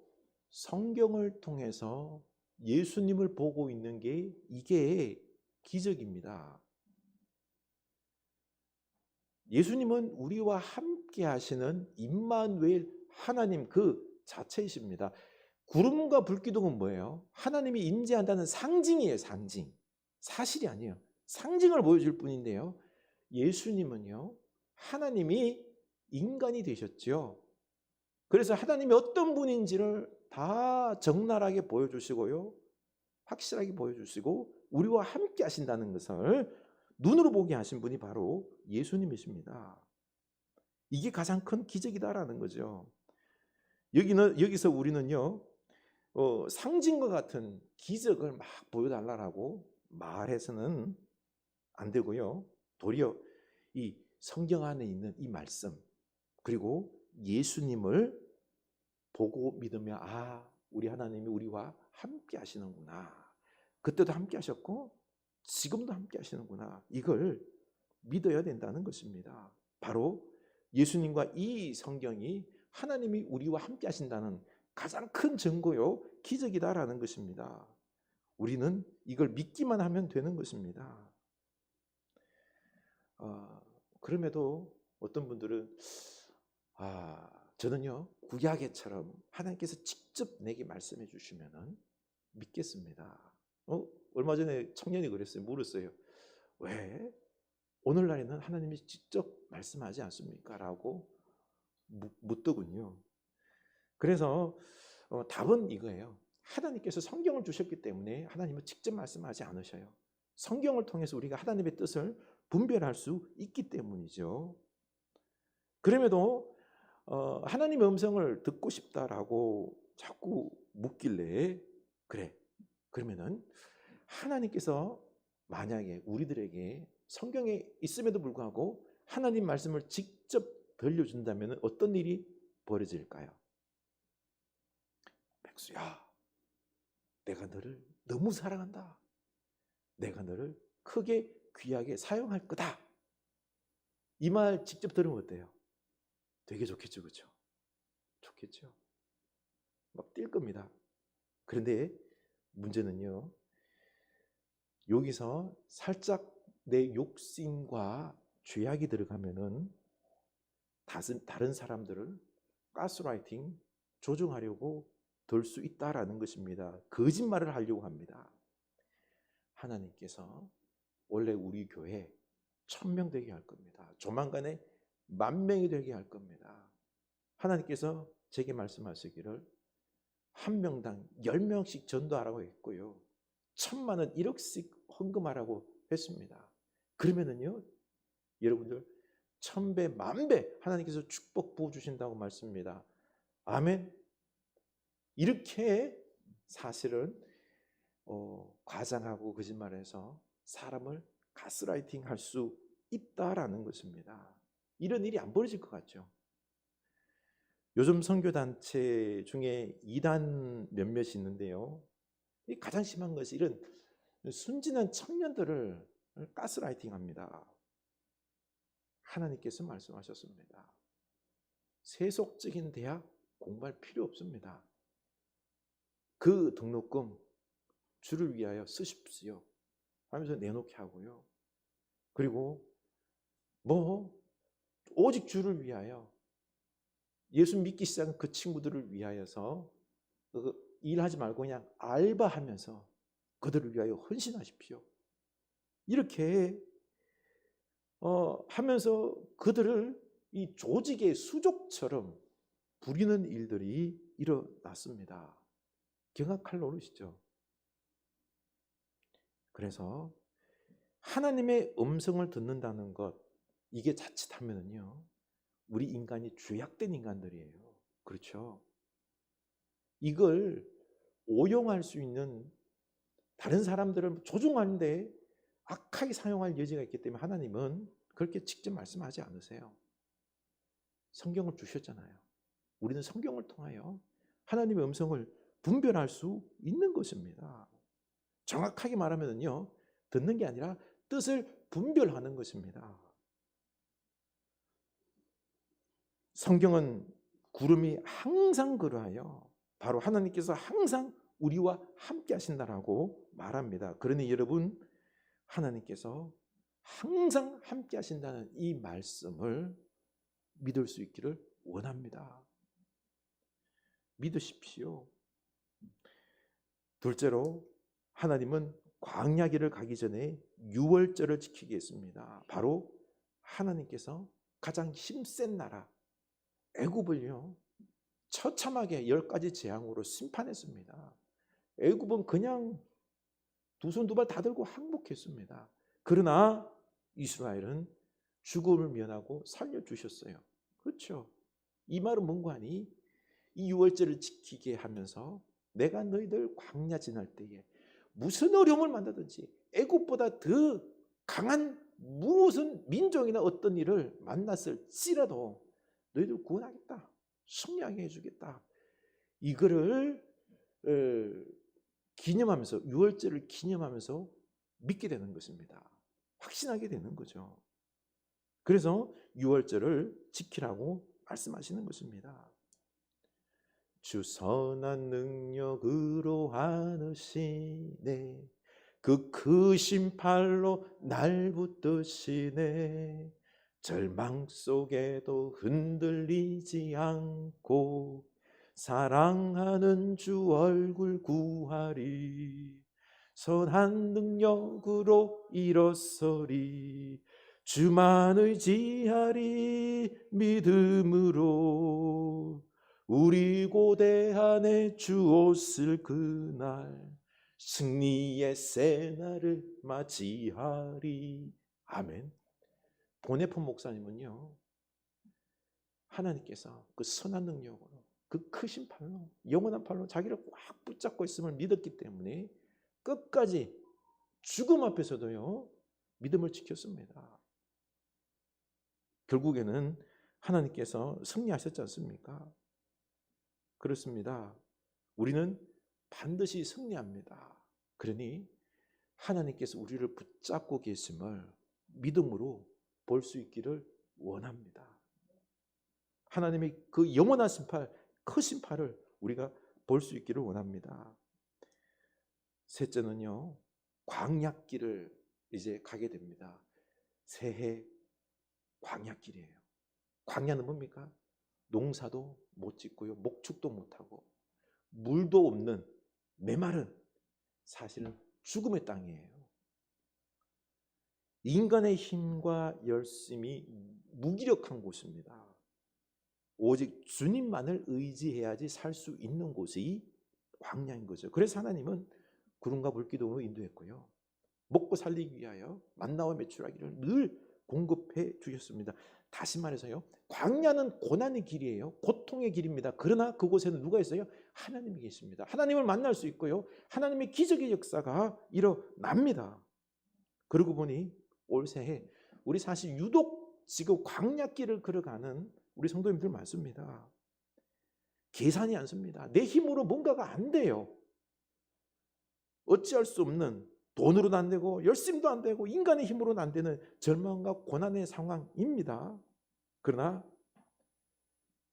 성경을 통해서 예수님을 보고 있는 게 이게 기적입니다. 예수님은 우리와 함께 하시는 임마누엘 하나님 그 자체이십니다. 구름과 불기둥은 뭐예요? 하나님이 임재한다는 상징이에요. 상징. 사실이 아니에요. 상징을 보여줄 뿐인데요. 예수님은요, 하나님이 인간이 되셨죠. 그래서 하나님이 어떤 분인지를 다 적나라하게 보여주시고요, 확실하게 보여주시고 우리와 함께 하신다는 것을 눈으로 보게 하신 분이 바로 예수님이십니다. 이게 가장 큰 기적이다라는 거죠. 여기서 우리는요, 상징과 같은 기적을 막 보여달라고 말해서는 안 되고요. 도리어 이 성경 안에 있는 이 말씀, 그리고 예수님을 보고 믿으며 우리 하나님이 우리와 함께 하시는구나. 그때도 함께 하셨고 지금도 함께 하시는구나. 이걸 믿어야 된다는 것입니다. 바로 예수님과 이 성경이 하나님이 우리와 함께 하신다는 가장 큰 증거요, 기적이다라는 것입니다. 우리는 이걸 믿기만 하면 되는 것입니다. 그럼에도 어떤 분들은 저는요, 구약에처럼 하나님께서 직접 내게 말씀해 주시면은 믿겠습니다. 얼마 전에 청년이 그랬어요. 물었어요. 왜 오늘날에는 하나님이 직접 말씀하지 않습니까? 라고 묻더군요. 그래서 답은 이거예요. 하나님께서 성경을 주셨기 때문에 하나님은 직접 말씀하지 않으셔요. 성경을 통해서 우리가 하나님의 뜻을 분별할 수 있기 때문이죠. 그럼에도 하나님의 음성을 듣고 싶다라고 자꾸 묻길래, 그래, 그러면은 하나님께서 만약에 우리들에게 성경에 있음에도 불구하고 하나님 말씀을 직접 들려준다면 어떤 일이 벌어질까요? 백수야, 내가 너를 너무 사랑한다. 내가 너를 크게 귀하게 사용할 거다. 이 말 직접 들으면 어때요? 되게 좋겠죠, 그렇죠? 좋겠죠. 막 뛸 겁니다. 그런데 문제는요, 여기서 살짝 내 욕심과 죄악이 들어가면은 다른 사람들을 가스라이팅, 조종하려고 될 수 있다라는 것입니다. 거짓말을 하려고 합니다. 하나님께서 원래 우리 교회 1000명 되게 할 겁니다. 조만간에 10,000명이 되게 할 겁니다. 하나님께서 제게 말씀하시기를 한 명당 10명씩 전도하라고 했고요, 1,000,000원 1억씩 헌금하라고 했습니다. 그러면은요, 여러분들 1000배, 10,000배 하나님께서 축복 부어주신다고 말씀입니다. 아멘. 이렇게 사실은 과장하고 거짓말해서 사람을 가스라이팅 할 수 있다라는 것입니다. 이런 일이 안 벌어질 것 같죠. 요즘 선교단체 중에 이단 몇몇이 있는데요, 가장 심한 것이 이런 순진한 청년들을 가스라이팅합니다. 하나님께서 말씀하셨습니다. 세속적인 대학 공부할 필요 없습니다. 그 등록금 주를 위하여 쓰십시오 하면서 내놓게 하고요. 그리고 오직 주를 위하여, 예수 믿기 시작한 그 친구들을 위하여서 일하지 말고 그냥 알바하면서 그들을 위하여 헌신하십시오. 이렇게 하면서 그들을 이 조직의 수족처럼 부리는 일들이 일어났습니다. 경악할 노릇이죠. 그래서 하나님의 음성을 듣는다는 것, 이게 자칫하면은요, 우리 인간이 죄악된 인간들이에요. 그렇죠? 이걸 오용할 수 있는, 다른 사람들을 조종하는데 악하게 사용할 여지가 있기 때문에 하나님은 그렇게 직접 말씀하지 않으세요. 성경을 주셨잖아요. 우리는 성경을 통하여 하나님의 음성을 분별할 수 있는 것입니다. 정확하게 말하면요, 듣는 게 아니라 뜻을 분별하는 것입니다. 성경은 구름이 항상 그러하여 바로 하나님께서 항상 우리와 함께 하신다라고 말합니다. 그러니 여러분, 하나님께서 항상 함께 하신다는 이 말씀을 믿을 수 있기를 원합니다. 믿으십시오. 둘째로, 하나님은 광야길을 가기 전에 유월절을 지키게 했습니다. 바로 하나님께서 가장 힘센 나라 애굽을요, 처참하게 10가지 재앙으로 심판했습니다. 애굽은 그냥 두 손 두 발 다 들고 항복했습니다. 그러나 이스라엘은 죽음을 면하고 살려주셨어요. 그렇죠? 이 말은 뭔가 하니, 이 유월절을 지키게 하면서 내가 너희들 광야 지날 때에 무슨 어려움을 만나든지 애굽보다 더 강한 무슨 민족이나 어떤 일을 만났을지라도 너희들 구원하겠다, 승리하게 해주겠다, 이거를 기념하면서, 유월절을 기념하면서 믿게 되는 것입니다. 확신하게 되는 거죠. 그래서 유월절을 지키라고 말씀하시는 것입니다. 주 선한 능력으로 안으시네, 그 크신 팔로 날 붙드시네, 절망 속에도 흔들리지 않고 사랑하는 주 얼굴 구하리, 선한 능력으로 일어서리, 주만 의지하리 믿음으로, 우리 고대 안에 주 오실 그날 승리의 새날을 맞이하리. 아멘. 보네폰 목사님은요, 하나님께서 그 선한 능력으로, 그 크신 팔로, 영원한 팔로 자기를 꽉 붙잡고 있음을 믿었기 때문에 끝까지 죽음 앞에서도요, 믿음을 지켰습니다. 결국에는 하나님께서 승리하셨지 않습니까? 그렇습니다. 우리는 반드시 승리합니다. 그러니 하나님께서 우리를 붙잡고 계심을 믿음으로 볼 수 있기를 원합니다. 하나님의 그 영원하신 팔, 크신 팔을 우리가 볼 수 있기를 원합니다. 셋째는요, 광야길을 이제 가게 됩니다. 새해 광야길이에요. 광야는 뭡니까? 농사도 못 짓고요, 목축도 못하고 물도 없는 메마른, 사실은 죽음의 땅이에요. 인간의 힘과 열심이 무기력한 곳입니다. 오직 주님만을 의지해야지 살 수 있는 곳이 광야인 거죠. 그래서 하나님은 구름과 불기둥으로 인도했고요, 먹고 살리기 위하여 만나와 메추라기를 늘 공급해 주셨습니다. 다시 말해서요, 광야는 고난의 길이에요. 고통의 길입니다. 그러나 그곳에는 누가 있어요? 하나님이 계십니다. 하나님을 만날 수 있고요, 하나님의 기적의 역사가 일어납니다. 그러고 보니 올 새해 우리 사실 유독 지금 광야길을 걸어가는 우리 성도님들 많습니다. 계산이 안 섭니다. 내 힘으로 뭔가가 안 돼요. 어찌할 수 없는, 돈으로도 안 되고 열심도 안 되고 인간의 힘으로는 안 되는 절망과 고난의 상황입니다. 그러나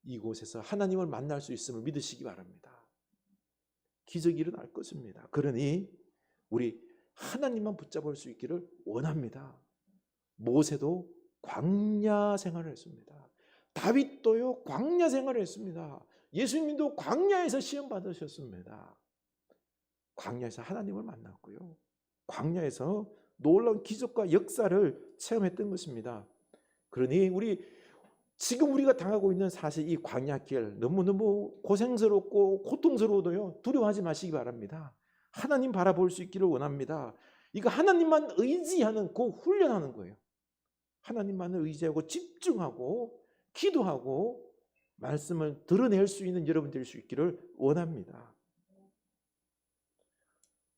이곳에서 하나님을 만날 수 있음을 믿으시기 바랍니다. 기적이 일어날 것입니다. 그러니 우리 하나님만 붙잡을 수 있기를 원합니다. 모세도 광야 생활을 했습니다. 다윗도요, 광야 생활을 했습니다. 예수님도 광야에서 시험 받으셨습니다. 광야에서 하나님을 만났고요. 광야에서 놀라운 기적과 역사를 체험했던 것입니다. 그러니 지금 우리가 당하고 있는 사실 이 광야길 너무너무 고생스럽고 고통스러워도요, 두려워하지 마시기 바랍니다. 하나님 바라볼 수 있기를 원합니다. 이거 하나님만 의지하는 그 훈련하는 거예요. 하나님만을 의지하고 집중하고 기도하고 말씀을 드러낼 수 있는 여러분 될 수 있기를 원합니다.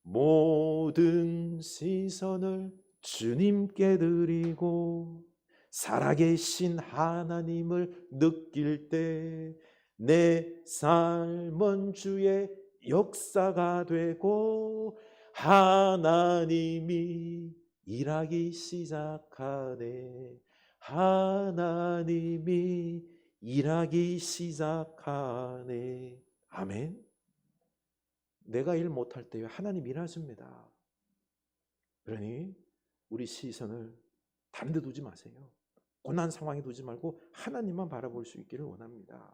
모든 시선을 주님께 드리고 살아계신 하나님을 느낄 때 내 삶은 주의 역사가 되고 하나님이 일하기 시작하네. 하나님이 일하기 시작하네. 아멘. 내가 일 못할 때 하나님 일하십니다. 그러니 우리 시선을 다른 데 두지 마세요. 고난 상황에 두지 말고 하나님만 바라볼 수 있기를 원합니다.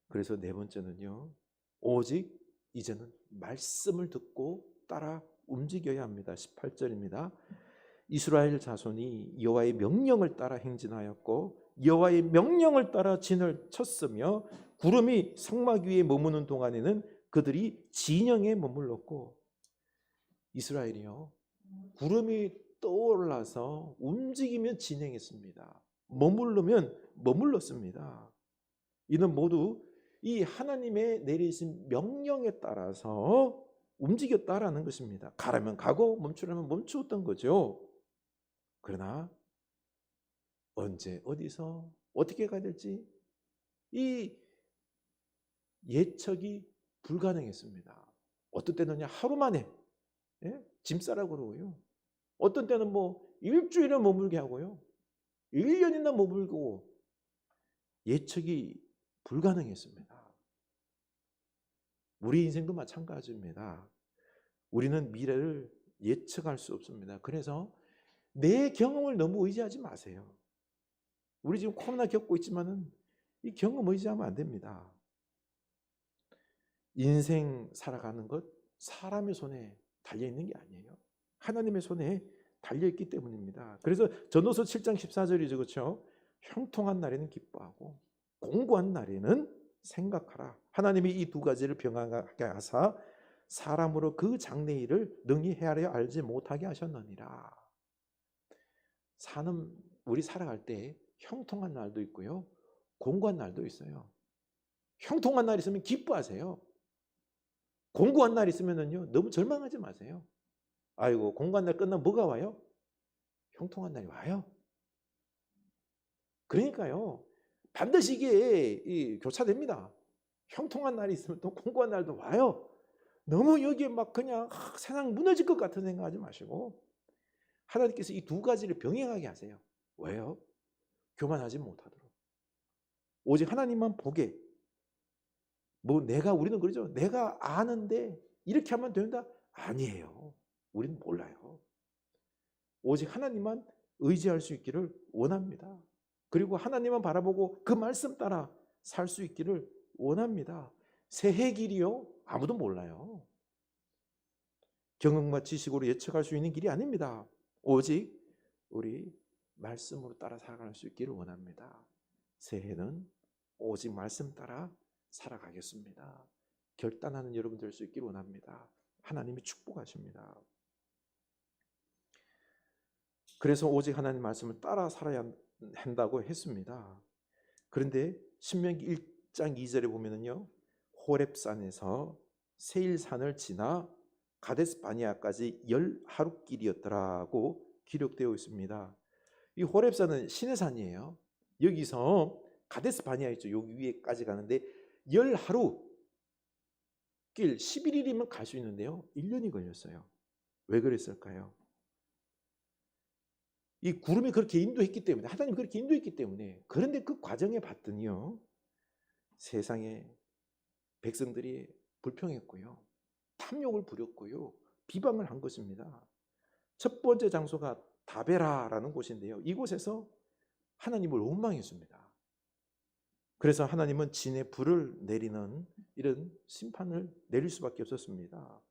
그래서 네 번째는요, 오직 이제는 말씀을 듣고 따라 움직여야 합니다. 18절입니다. 이스라엘 자손이 여호와의 명령을 따라 행진하였고 여호와의 명령을 따라 진을 쳤으며 구름이 성막 위에 머무는 동안에는 그들이 진영에 머물렀고, 이스라엘이요, 구름이 떠올라서 움직이면 진행했습니다. 머무르면 머물렀습니다. 이는 모두 이 하나님의 내리신 명령에 따라서 움직였다라는 것입니다. 가라면 가고 멈추라면 멈추었던 거죠. 그러나 언제 어디서 어떻게 가야 될지 이 예측이 불가능했습니다. 어떤 때는 하루 만에 짐 싸라고 그러고요. 어떤 때는 일주일을 머물게 하고요. 1년이나 머물고 예측이 불가능했습니다. 우리 인생도 마찬가지입니다. 우리는 미래를 예측할 수 없습니다. 그래서 내 경험을 너무 의지하지 마세요. 우리 지금 코로나 겪고 있지만은 이 경험 의지하면 안 됩니다. 인생 살아가는 것 사람의 손에 달려있는 게 아니에요. 하나님의 손에 달려있기 때문입니다. 그래서 전도서 7장 14절이죠. 그렇죠? 형통한 날에는 기뻐하고 공고한 날에는 생각하라. 하나님이 이 두 가지를 병하게 하사 사람으로 그 장래일을 능히 헤아려 알지 못하게 하셨느니라. 우리 살아갈 때 형통한 날도 있고요, 공고한 날도 있어요. 형통한 날 있으면 기뻐하세요. 공고한 날 있으면은요, 너무 절망하지 마세요. 아이고, 공고한 날 끝나면 뭐가 와요? 형통한 날이 와요. 그러니까요, 반드시 이게 교차됩니다. 형통한 날이 있으면 또 공고한 날도 와요. 너무 여기에 막 그냥 세상 무너질 것 같은 생각하지 마시고 하나님께서 이 두 가지를 병행하게 하세요. 왜요? 교만하지 못하도록. 오직 하나님만 보게. 우리는 그러죠. 내가 아는데 이렇게 하면 된다? 아니에요. 우리는 몰라요. 오직 하나님만 의지할 수 있기를 원합니다. 그리고 하나님만 바라보고 그 말씀 따라 살 수 있기를 원합니다. 새해 길이요? 아무도 몰라요. 경험과 지식으로 예측할 수 있는 길이 아닙니다. 오직 우리 말씀으로 따라 살아갈 수 있기를 원합니다. 새해는 오직 말씀 따라 살아가겠습니다. 결단하는 여러분 될 수 있기를 원합니다. 하나님이 축복하십니다. 그래서 오직 하나님 말씀을 따라 살아야 한다고 했습니다. 그런데 신명기 1장 2절에 보면은요, 호렙산에서 세일산을 지나 가데스 바니아까지 10하루길이었더라고 기록되어 있습니다. 이 호렙산은 신의 산이에요. 여기서 가데스 바니아 있죠. 여기 위에까지 가는데 10하루 길 11일이면 갈 수 있는데요, 1년이 걸렸어요. 왜 그랬을까요? 이 구름이 그렇게 인도했기 때문에, 하나님이 그렇게 인도했기 때문에. 그런데 그 과정에 봤더니요, 세상에 백성들이 불평했고요, 탐욕을 부렸고요, 비방을 한 것입니다. 첫 번째 장소가 다베라라는 곳인데요, 이곳에서 하나님을 원망했습니다. 그래서 하나님은 진의 불을 내리는 이런 심판을 내릴 수밖에 없었습니다.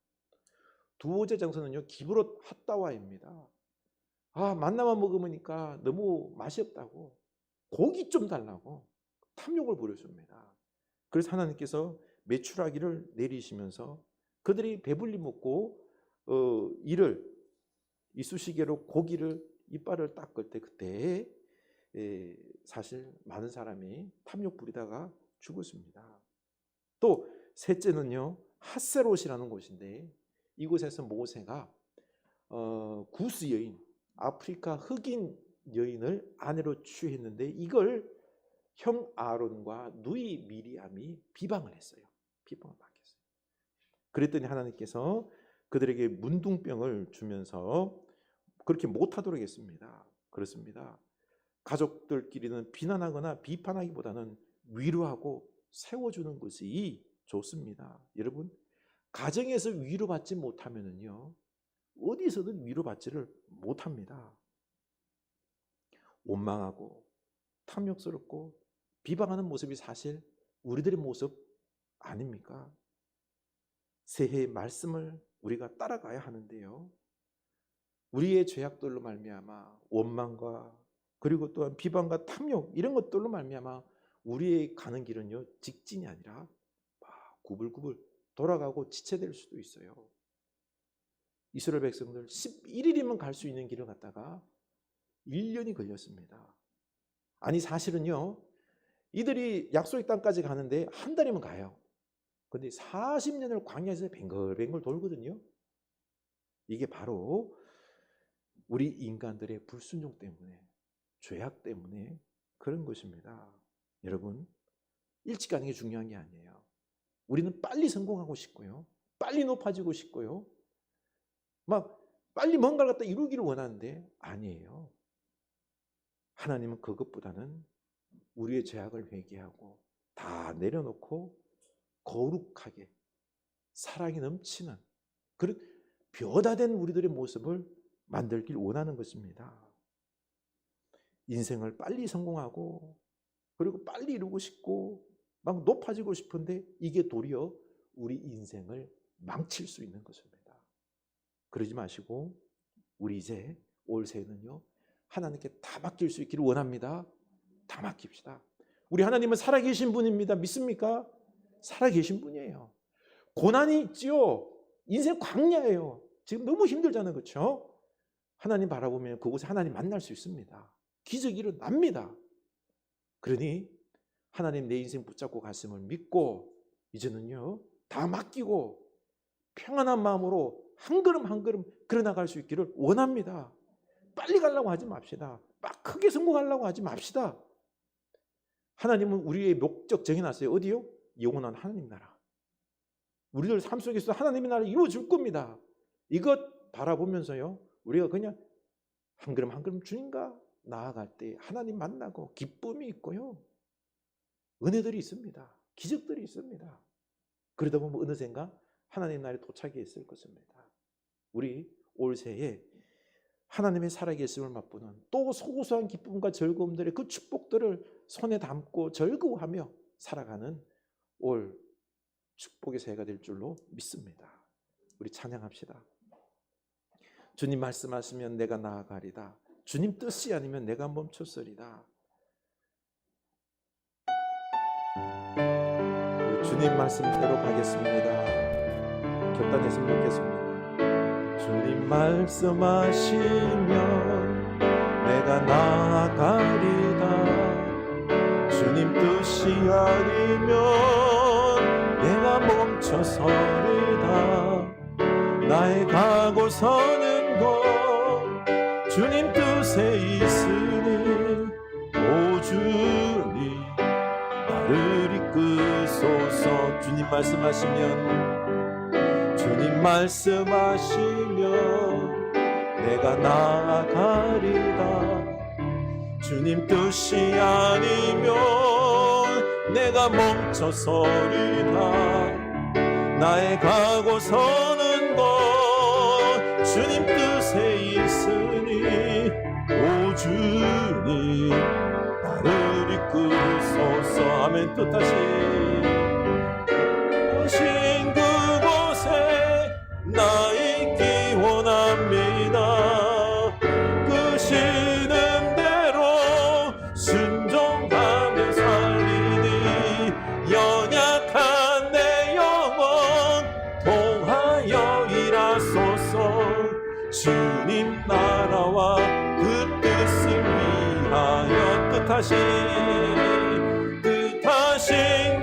두 번째 장소는요, 기브롯 핫다와입니다. 만나만 먹으니까 너무 맛이 없다고 고기 좀 달라고 탐욕을 부려줍니다. 그래서 하나님께서 메추라기를 내리시면서 그들이 배불리 먹고 이쑤시개로 고기를 이빨을 닦을 때 그때 사실 많은 사람이 탐욕 부리다가 죽었습니다. 또 셋째는요, 핫세롯이라는 곳인데 이곳에서 모세가 구스 여인, 아프리카 흑인 여인을 아내로 취했는데 이걸 형 아론과 누이 미리암이 비방을 했어요. 비방을 받겠어요. 그랬더니 하나님께서 그들에게 문둥병을 주면서 그렇게 못하도록 했습니다. 그렇습니다. 가족들끼리는 비난하거나 비판하기보다는 위로하고 세워주는 것이 좋습니다. 여러분, 가정에서 위로받지 못하면요, 어디서든 위로받지를 못합니다. 원망하고 탐욕스럽고 비방하는 모습이 사실 우리들의 모습 아닙니까? 새해의 말씀을 우리가 따라가야 하는데요, 우리의 죄악들로 말미암아 원망과 그리고 또한 비방과 탐욕 이런 것들로 말미암아 우리의 가는 길은요, 직진이 아니라 구불구불 돌아가고 지체될 수도 있어요. 이스라엘 백성들 11일이면 갈 수 있는 길을 갔다가 1년이 걸렸습니다. 아니 사실은요, 이들이 약속의 땅까지 가는데 한 달이면 가요. 그런데 40년을 광야에서 뱅글뱅글 돌거든요. 이게 바로 우리 인간들의 불순종 때문에, 죄악 때문에 그런 것입니다. 여러분, 일찍 가는 게 중요한 게 아니에요. 우리는 빨리 성공하고 싶고요, 빨리 높아지고 싶고요, 막 빨리 뭔가를 갖다 이루기를 원하는데 아니에요. 하나님은 그것보다는 우리의 죄악을 회개하고 다 내려놓고 거룩하게 사랑이 넘치는 그런 변화된 우리들의 모습을 만들길 원하는 것입니다. 인생을 빨리 성공하고 그리고 빨리 이루고 싶고 막 높아지고 싶은데 이게 도리어 우리 인생을 망칠 수 있는 것입니다. 그러지 마시고 우리 이제 올 새해는요, 하나님께 다 맡길 수 있기를 원합니다. 다 맡깁시다. 우리 하나님은 살아계신 분입니다. 믿습니까? 살아계신 분이에요. 고난이 있지요. 인생 광야예요. 지금 너무 힘들잖아요. 그렇죠? 하나님 바라보면 그곳에 하나님 만날 수 있습니다. 기적이 일어납니다. 그러니 하나님 내 인생 붙잡고 갔음을 믿고 이제는요, 다 맡기고 평안한 마음으로 한 걸음 한 걸음 걸어나갈 수 있기를 원합니다. 빨리 가려고 하지 맙시다. 막 크게 성공하려고 하지 맙시다. 하나님은 우리의 목적 정해놨어요. 어디요? 영원한 하나님 나라. 우리들 삶 속에서 하나님의 나라를 이루어줄 겁니다. 이것 바라보면서요, 우리가 그냥 한 걸음 한 걸음 주님과 나아갈 때 하나님 만나고 기쁨이 있고요, 은혜들이 있습니다. 기적들이 있습니다. 그러다 보면 어느샌가 하나님 나라에 도착해 있을 것입니다. 우리 올 새해 하나님의 살아계심을 맛보는 또 소소한 기쁨과 즐거움들의 그 축복들을 손에 담고 즐거워하며 살아가는 올 축복의 새해가 될 줄로 믿습니다. 우리 찬양합시다. 주님 말씀하시면 내가 나아가리다. 주님 뜻이 아니면 내가 멈췄으리다. 우리 주님 말씀대로 가겠습니다. 결단했으면 좋겠습니다. 주님 말씀하시면 내가 나아가리다. 주님 뜻이 아니면 내가 멈춰서리다. 나의 가고 서는 곳 주님 뜻에 있으니 오 주님 나를 이끄소서. 주님 말씀하시면 주님 말씀하시면 내가 나아가리다. 주님 뜻이 아니면 내가 멈춰서리다. 나의 가고 서는 것 주님 뜻에 있으니 오 주님 나를 나를 이끄소서. 아멘. 뜻하신 그곳에 나 있기 원합니다. 끄시는 대로 순종하며 살리니 연약한 내 영혼 통하여 일하소서. 주님 나라와 그 뜻을 위하여 뜻하신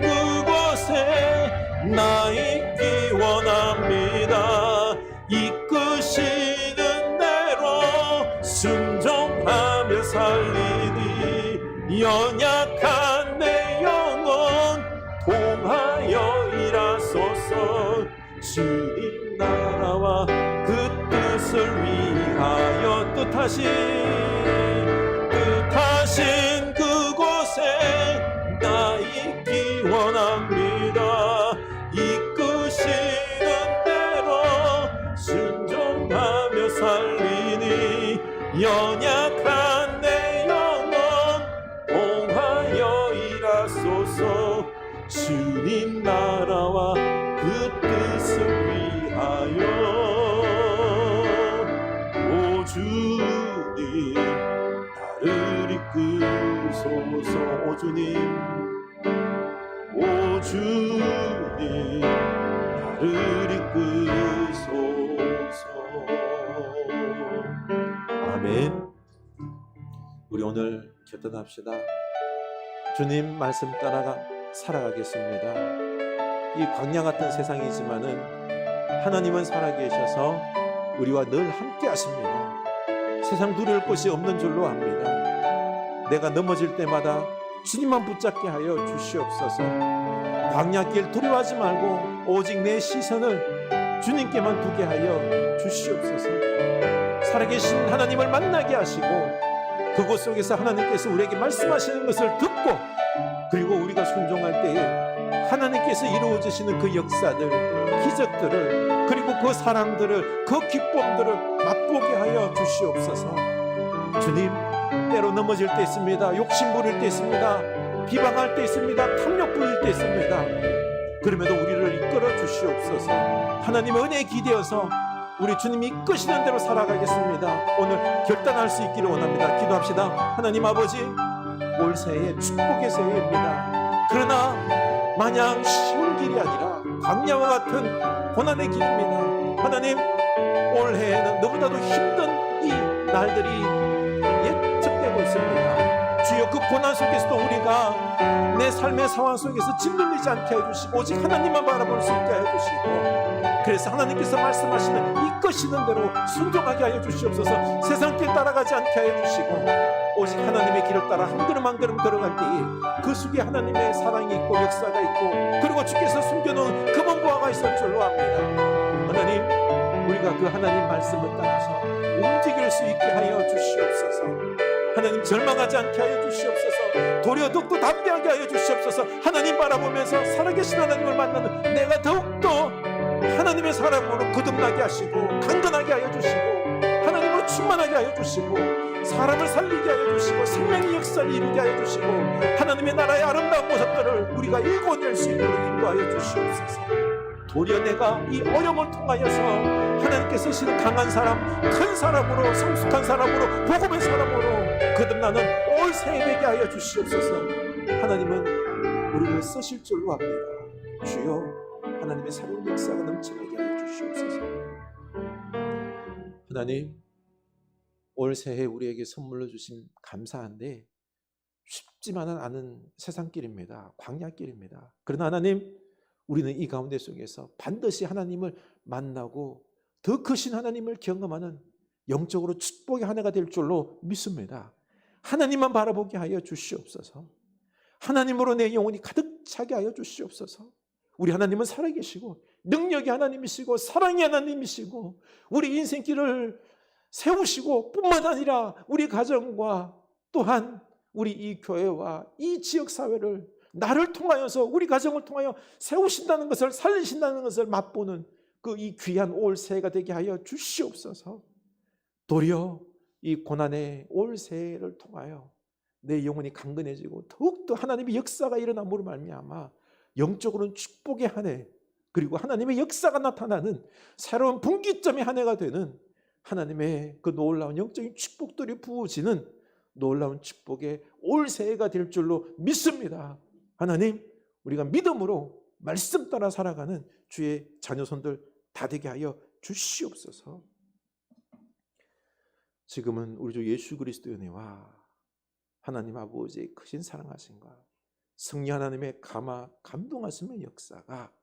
그곳에 나 있기 원합니다. 이끄시는 대로 순종하며 살리니 연약한 내 영혼 통하여 일하소서. 주님 나라와 그 뜻을 위하여 뜻하신 그곳에 나 있기 원합니다. 이끄시는 대로 순종하며 살리니 연약한 내 영혼 통하여 일하소서. 주님 나라와 그 뜻을 위하여. 오 주님 나를 이끄소서. 오 주님, 오 주님 나를 이끄소서. 아멘. 우리 오늘 결단합시다. 주님 말씀 따라가 살아가겠습니다. 이 광야 같은 세상이지만은 하나님은 살아계셔서 우리와 늘 함께 하십니다. 세상 두려울 것이 없는 줄로 압니다. 내가 넘어질 때마다 주님만 붙잡게 하여 주시옵소서. 광야길 두려워하지 말고 오직 내 시선을 주님께만 두게 하여 주시옵소서. 살아계신 하나님을 만나게 하시고 그곳 속에서 하나님께서 우리에게 말씀하시는 것을 듣고 그리고 우리가 순종할 때에 하나님께서 이루어지시는 그 역사들, 기적들을, 그리고 그 사랑들을, 그 기쁨들을 맛보게 하여 주시옵소서. 주님, 때로 넘어질 때 있습니다. 욕심 부릴 때 있습니다. 비방할 때 있습니다. 탐욕 부릴 때 있습니다. 그럼에도 우리를 이끌어 주시옵소서. 하나님의 은혜에 기대어서 우리 주님이 이끄시는 대로 살아가겠습니다. 오늘 결단할 수 있기를 원합니다. 기도합시다. 하나님 아버지, 올 새해 축복의 새해입니다. 그러나 마냥 쉬운 길이 아니라 광야와 같은 고난의 길입니다. 하나님, 올해에는 너무나도 힘든 이 날들이 예측되고 있습니다. 주여, 그 고난 속에서도 우리가 내 삶의 상황 속에서 짓눌리지 않게 해주시고 오직 하나님만 바라볼 수 있게 해주시고, 그래서 하나님께서 말씀하시는 이끄시는 대로 순종하게 하여 주시옵소서. 세상 길 따라가지 않게 하여 주시고 오직 하나님의 길을 따라 한 걸음 한 걸음 걸어갈 때에 그 속에 하나님의 사랑이 있고 역사가 있고 그리고 주께서 숨겨놓은 금은 보화가 있을 줄로 압니다. 하나님, 우리가 그 하나님 말씀을 따라서 움직일 수 있게 하여 주시옵소서. 하나님, 절망하지 않게 하여 주시옵소서. 도리어 더욱더 담대하게 하여 주시옵소서. 하나님 바라보면서 살아계신 하나님을 만나는 내가 더욱더 하나님의 사랑으로 거듭나게 하시고 강건하게 하여 주시고 하나님으로 충만하게 하여 주시고 사람을 살리게 하여 주시고 생명의 역사를 이루게 하여 주시고 하나님의 나라의 아름다운 모습들을 우리가 읽어낼 수 있도록 인도하여 주시옵소서. 도리어 내가 이 어려움을 통하여서 하나님께서 쓰시는 강한 사람, 큰 사람으로, 성숙한 사람으로, 복음의 사람으로 거듭나는 올 새해 되게 하여 주시옵소서. 하나님은 우리를 쓰실 줄로 압니다. 주여, 하나님의 새로운 역사가 넘쳐나게 하여 주시옵소서. 하나님, 올 새해 우리에게 선물로 주신 감사한데 쉽지만은 않은 세상길입니다. 광야길입니다. 그러나 하나님, 우리는 이 가운데 속에서 반드시 하나님을 만나고 더 크신 하나님을 경험하는 영적으로 축복의 한 해가 될 줄로 믿습니다. 하나님만 바라보게 하여 주시옵소서. 하나님으로 내 영혼이 가득 차게 하여 주시옵소서. 우리 하나님은 살아계시고 능력이 하나님이시고 사랑이 하나님이시고 우리 인생길을 세우시고 뿐만 아니라 우리 가정과 또한 우리 이 교회와 이 지역사회를 나를 통하여서 우리 가정을 통하여 세우신다는 것을, 살리신다는 것을 맛보는 그 이 귀한 올 새해가 되게 하여 주시옵소서. 도리어 이 고난의 올 새해를 통하여 내 영혼이 강건해지고 더욱더 하나님의 역사가 일어남으로 말미암아 영적으로는 축복의 한 해, 그리고 하나님의 역사가 나타나는 새로운 분기점의 한 해가 되는 하나님의 그 놀라운 영적인 축복들이 부어지는 놀라운 축복의 올 새해가 될 줄로 믿습니다. 하나님, 우리가 믿음으로 말씀 따라 살아가는 주의 자녀손들 다 되게 하여 주시옵소서. 지금은 우리 주 예수 그리스도의 은혜와 하나님 아버지의 크신 사랑하심과 성령 하나님의 감동하심의 역사가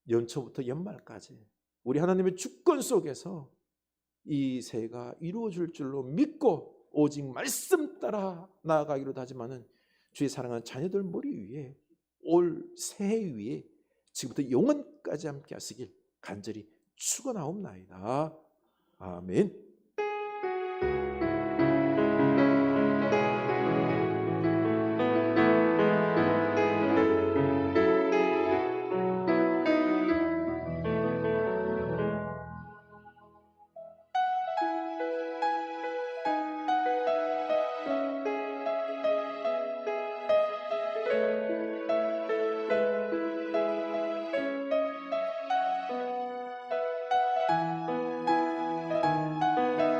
연초부터 연말까지 우리 하나님의 주권 속에서 이 새해가 이루어질 줄로 믿고 오직 말씀 따라 나아가기로 다짐하는 주의 사랑하는 자녀들 머리 위에 올 새해 위에 지금부터 영원까지 함께 하시길 간절히 축원하옵나이다. 아멘.